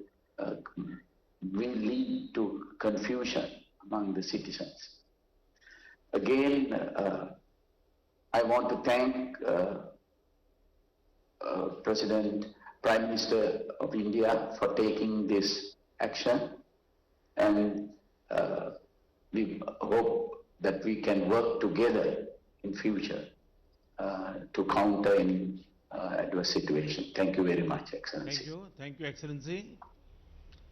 lead to confusion among the citizens. Again, I want to thank Prime Minister of India for taking this action, and we hope that we can work together in future to counter any adverse situation. Thank you very much, Excellency. Thank you, Excellency.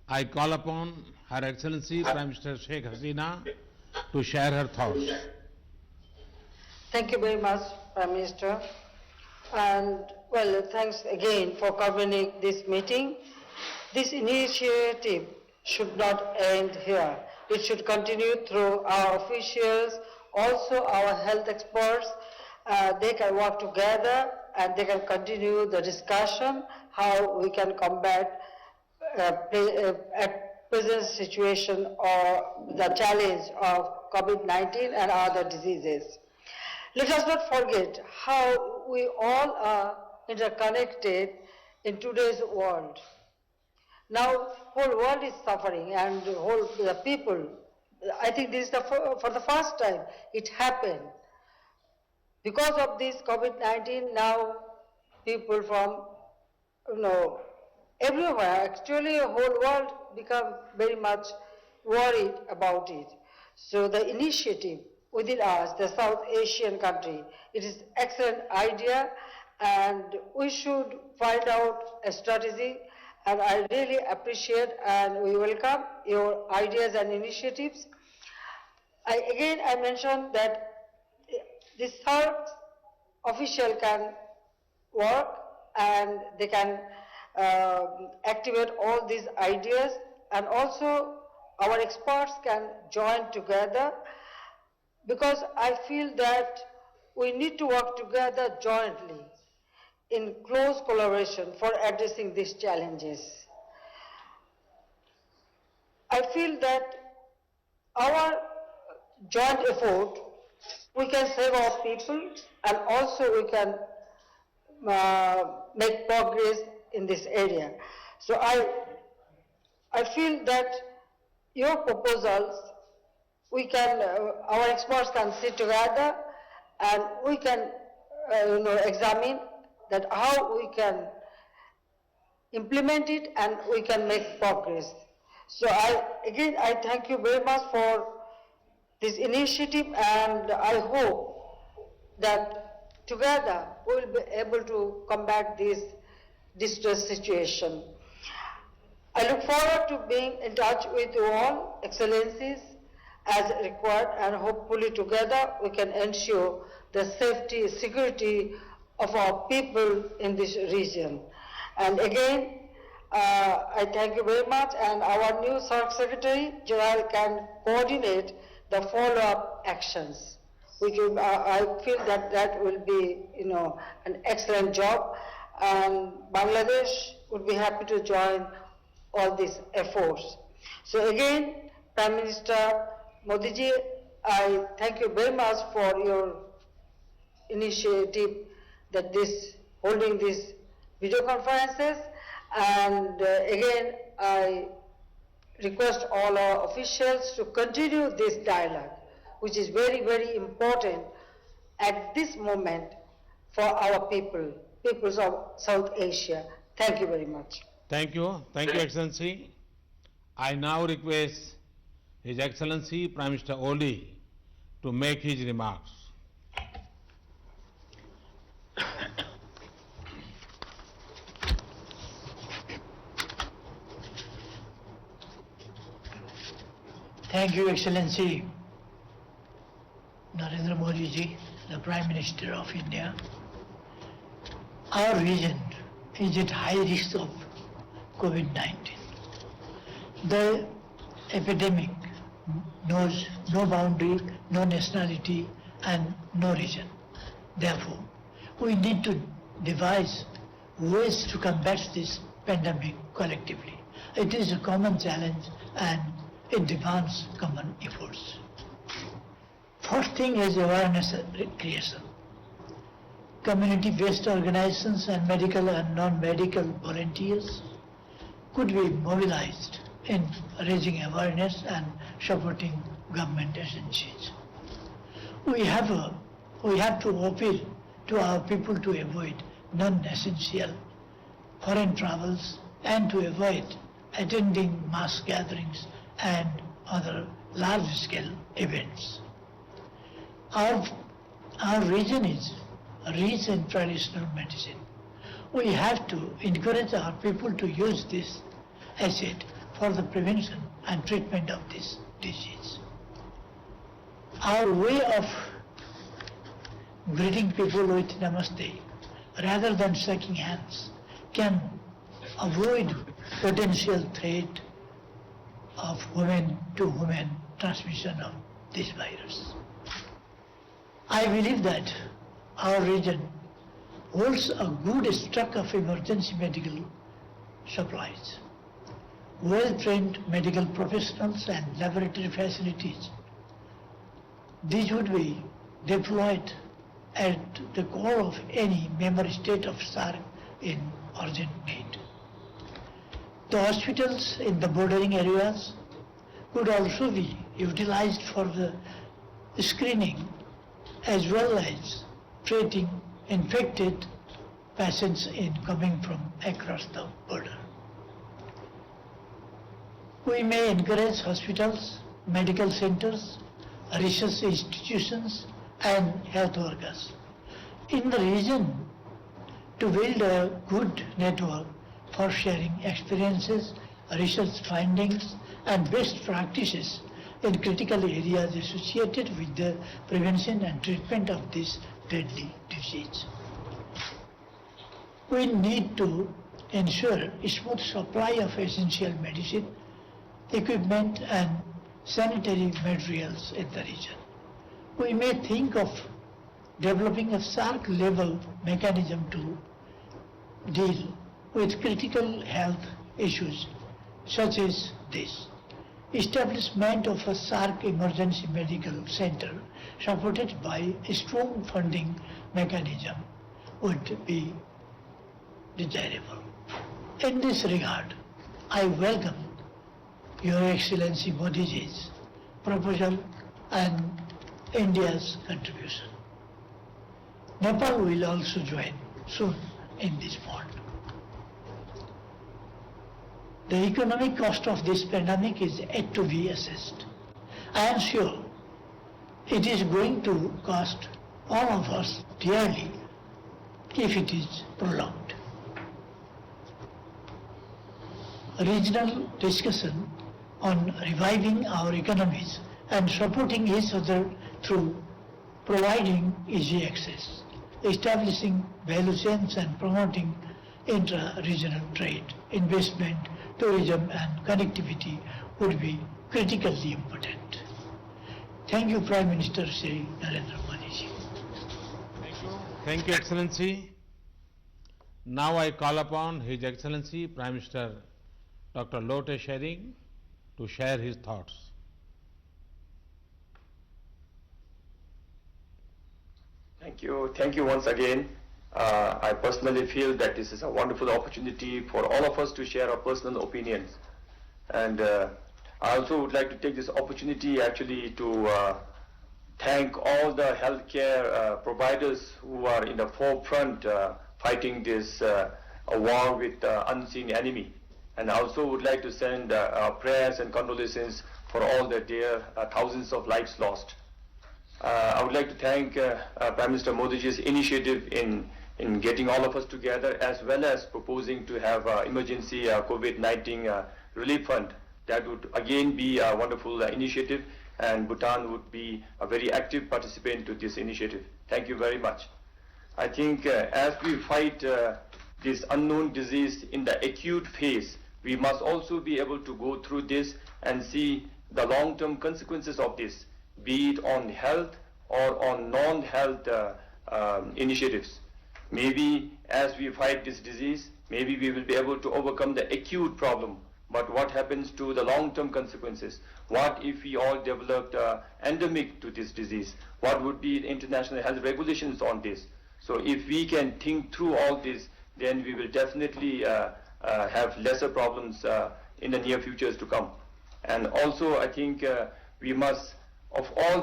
I call upon Her Excellency Prime Minister Sheikh Hasina to share her thoughts. Thank you very much, Prime Minister. And well, thanks again for convening this meeting. This initiative should not end here. It should continue through our officials, also our health experts. They can work together and they can continue the discussion how we can combat at present situation or the challenge of COVID-19 and other diseases. Let us not forget how we all are interconnected in today's world. Now, whole world is suffering, and the people. I think this is for the first time it happened. Because of this COVID-19, now people from everywhere, actually, the whole world become very much worried about it. So the initiative within us, the South Asian country, it is excellent idea, and we should find out a strategy. And I really appreciate and we welcome your ideas and initiatives. I mentioned that the SAARC official can work and they can activate all these ideas, and also our experts can join together, because I feel that we need to work together jointly in close collaboration for addressing these challenges. I feel that our joint effort, we can save our people, and also we can make progress in this area. So I feel that your proposals, we can, our experts can sit together and we can examine that how we can implement it and we can make progress. So I thank you very much for this initiative, and I hope that together we will be able to combat this distress situation. I look forward to being in touch with you all, Excellencies, as required, and hopefully together we can ensure the safety, security of our people in this region. And again, I thank you very much, and our new SAARC Secretary General can coordinate the follow-up actions, which will, I feel that will be, an excellent job, and Bangladesh would be happy to join all these efforts. So again, Prime Minister Modi ji, I thank you very much for your initiative that holding these video conferences, and again I request all our officials to continue this dialogue, which is very, very important at this moment for our peoples of South Asia. Thank you very much. Thank you, Excellency. I now request His Excellency Prime Minister Oli to make his remarks. Thank you, Excellency Narendra Modi ji, the Prime Minister of India. Our region is at high risk of COVID-19. The epidemic knows no boundary, no nationality, and no region. Therefore, we need to devise ways to combat this pandemic collectively. It is a common challenge and it demands common efforts. First thing is awareness creation. Community-based organizations and medical and non-medical volunteers could be mobilized in raising awareness and supporting government agencies. We have to appeal to our people to avoid non-essential foreign travels and to avoid attending mass gatherings and other large-scale events. Our region is rich in traditional medicine. We have to encourage our people to use this asset for the prevention and treatment of this disease. Our way of greeting people with namaste rather than shaking hands can avoid potential threat of women-to-women transmission of this virus. I believe that our region holds a good stock of emergency medical supplies, well-trained medical professionals and laboratory facilities. These would be deployed at the core of any member state of SAARC in urgent need. The hospitals in the bordering areas could also be utilized for the screening as well as treating infected patients coming from across the border. We may encourage hospitals, medical centers, research institutions and health workers in the region to build a good network for sharing experiences, research findings and best practices in critical areas associated with the prevention and treatment of this deadly disease. We need to ensure a smooth supply of essential medicine, equipment and sanitary materials in the region. We may think of developing a SAARC-level mechanism to deal with critical health issues such as this. Establishment of a SAARC emergency medical center supported by a strong funding mechanism would be desirable. In this regard, I welcome Your Excellency Modi ji's proposal and India's contribution. Nepal will also join soon in this fund. The economic cost of this pandemic is yet to be assessed. I am sure it is going to cost all of us dearly if it is prolonged. Regional discussion on reviving our economies and supporting each other through providing easy access, establishing value chains and promoting intra-regional trade, investment, tourism and connectivity would be critically important. Thank you, Prime Minister Shri Narendra Modi ji. Thank you, Excellency. Now I call upon His Excellency Prime Minister Dr. Lote Shering to share his thoughts. Thank you once again. I personally feel that this is a wonderful opportunity for all of us to share our personal opinions. And I also would like to take this opportunity actually to thank all the healthcare providers who are in the forefront fighting this war with unseen enemy. And I also would like to send prayers and condolences for all the dear thousands of lives lost. I would like to thank Prime Minister Modi ji's initiative in getting all of us together, as well as proposing to have emergency COVID-19 relief fund. That would again be a wonderful initiative, and Bhutan would be a very active participant to this initiative. Thank you very much. I think as we fight this unknown disease in the acute phase, we must also be able to go through this and see the long-term consequences of this, be it on health or on non-health initiatives. Maybe as we fight this disease, maybe we will be able to overcome the acute problem. But what happens to the long-term consequences? What if we all developed endemic to this disease? What would be the international health regulations on this? So if we can think through all this, then we will definitely have lesser problems in the near futures to come. And also, I think we must, of all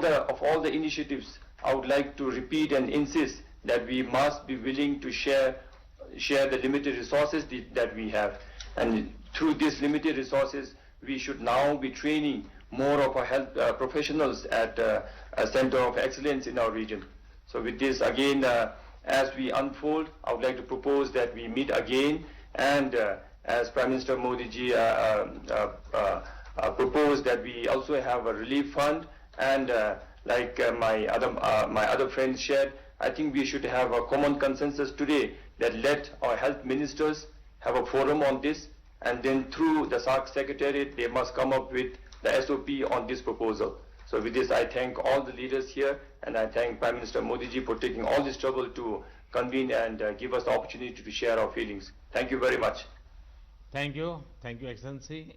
the initiatives, I would like to repeat and insist that we must be willing to share the limited resources that we have. And through these limited resources, we should now be training more of our health professionals at a center of excellence in our region. So with this, again, as we unfold, I would like to propose that we meet again, and as Prime Minister Modi ji proposed, that we also have a relief fund, and like my other friends shared, I think we should have a common consensus today that let our health ministers have a forum on this, and then through the SAARC Secretariat, they must come up with the SOP on this proposal. So with this, I thank all the leaders here, and I thank Prime Minister Modi ji for taking all this trouble to convene and give us the opportunity to share our feelings. Thank you very much. Thank you, Excellency.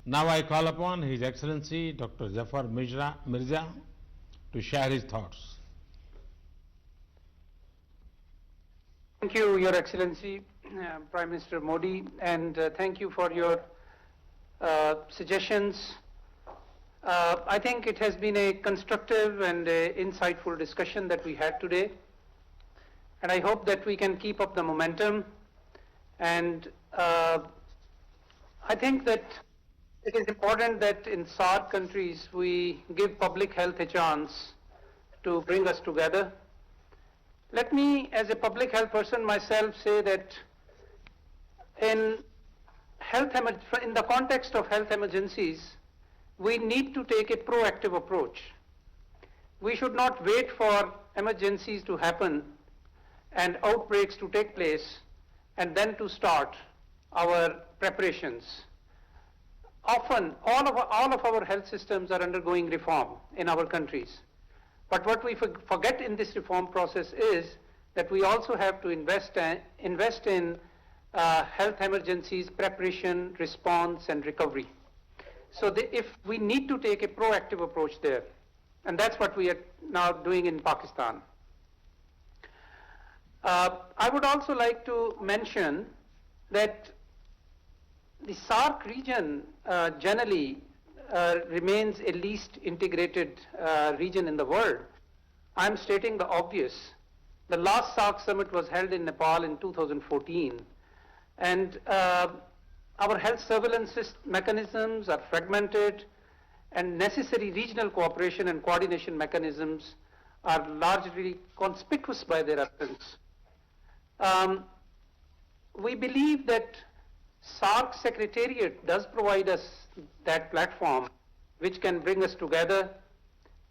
Now I call upon His Excellency Dr. Zafar Mirza to share his thoughts. Thank you, Your Excellency, Prime Minister Modi, and thank you for your suggestions. I think it has been a constructive and insightful discussion that we had today, and I hope that we can keep up the momentum. And I think that it is important that in SAARC countries we give public health a chance to bring us together. Let me, as a public health person myself, say that in the context of health emergencies, we need to take a proactive approach. We should not wait for emergencies to happen and outbreaks to take place and then to start our preparations. Often, all of our health systems are undergoing reform in our countries. But what we forget in this reform process is that we also have to invest in health emergencies, preparation, response, and recovery. So if we need to take a proactive approach there, and that's what we are now doing in Pakistan. I would also like to mention that the SAARC region generally remains a least integrated region in the world. I'm stating the obvious. The last SAARC summit was held in Nepal in 2014. And our health surveillance mechanisms are fragmented, and necessary regional cooperation and coordination mechanisms are largely conspicuous by their absence. We believe that SAARC Secretariat does provide us that platform which can bring us together,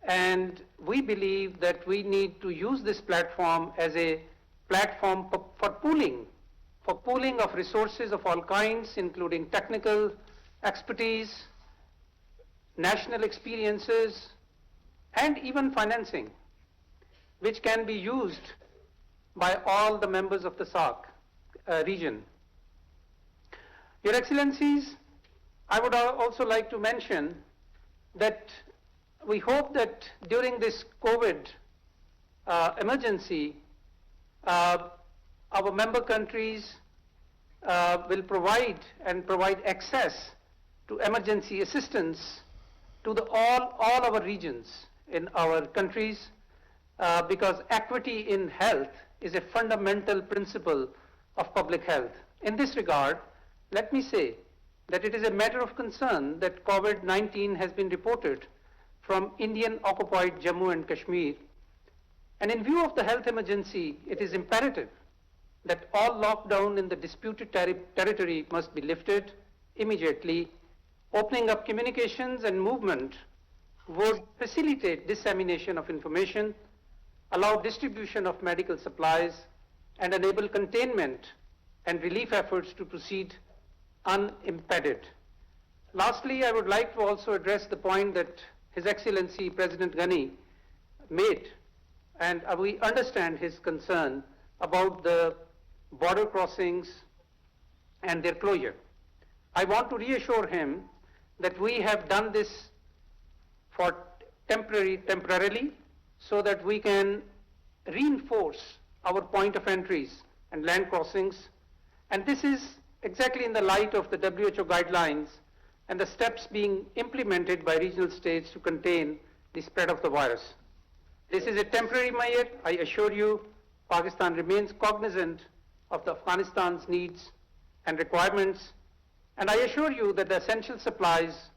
and we believe that we need to use this platform as a platform for pooling of resources of all kinds, including technical expertise, national experiences, and even financing, which can be used by all the members of the SAARC region. Your Excellencies, I would also like to mention that we hope that during this COVID emergency, our member countries will provide access to emergency assistance to all our regions in our countries, because equity in health is a fundamental principle of public health. In this regard, let me say that it is a matter of concern that COVID-19 has been reported from Indian-occupied Jammu and Kashmir. And in view of the health emergency, it is imperative that all lockdown in the disputed territory must be lifted immediately. Opening up communications and movement would facilitate dissemination of information, allow distribution of medical supplies, and enable containment and relief efforts to proceed unimpeded. Lastly, I would like to also address the point that His Excellency President Ghani made, and we understand his concern about the border crossings and their closure. I want to reassure him that we have done this for temporarily, so that we can reinforce our point of entries and land crossings. And this is exactly in the light of the WHO guidelines and the steps being implemented by regional states to contain the spread of the virus. This is a temporary measure. I assure you, Pakistan remains cognizant of Afghanistan's needs and requirements, and I assure you that the essential supplies,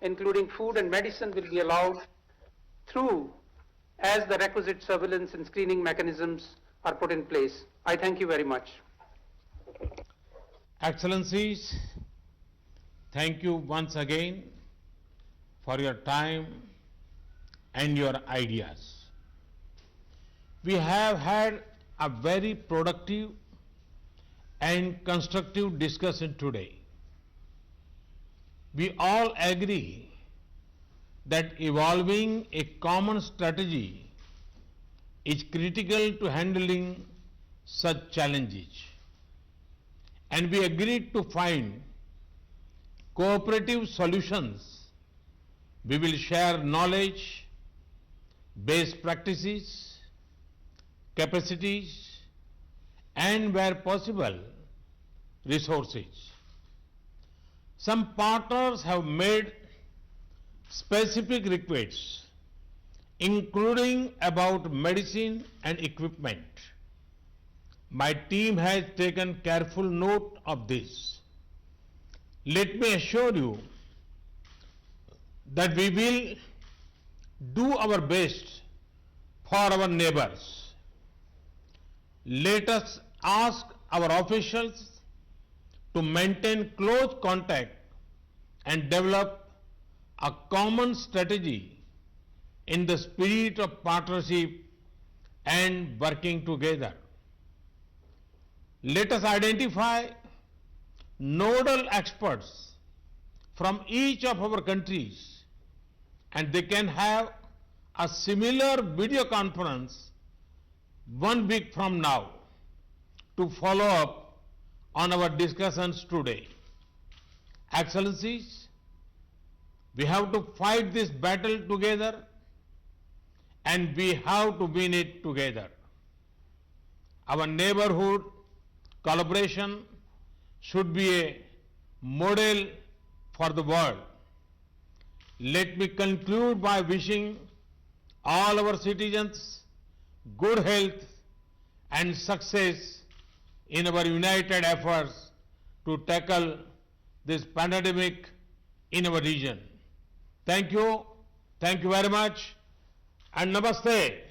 including food and medicine, will be allowed through as the requisite surveillance and screening mechanisms are put in place. I thank you very much. Excellencies, thank you once again for your time and your ideas. We have had a very productive and constructive discussion today. We all agree that evolving a common strategy is critical to handling such challenges. And we agreed to find cooperative solutions. We will share knowledge, best practices, capacities, and where possible, resources. Some partners have made specific requests, including about medicine and equipment. My team has taken careful note of this. Let me assure you that we will do our best for our neighbors. Let us ask our officials to maintain close contact and develop a common strategy in the spirit of partnership and working together. Let us identify nodal experts from each of our countries, and they can have a similar video conference 1 week from now to follow up on our discussions today. Excellencies, we have to fight this battle together, and we have to win it together. Our neighborhood collaboration should be a model for the world. Let me conclude by wishing all our citizens good health and success in our united efforts to tackle this pandemic in our region. Thank you very much, and namaste.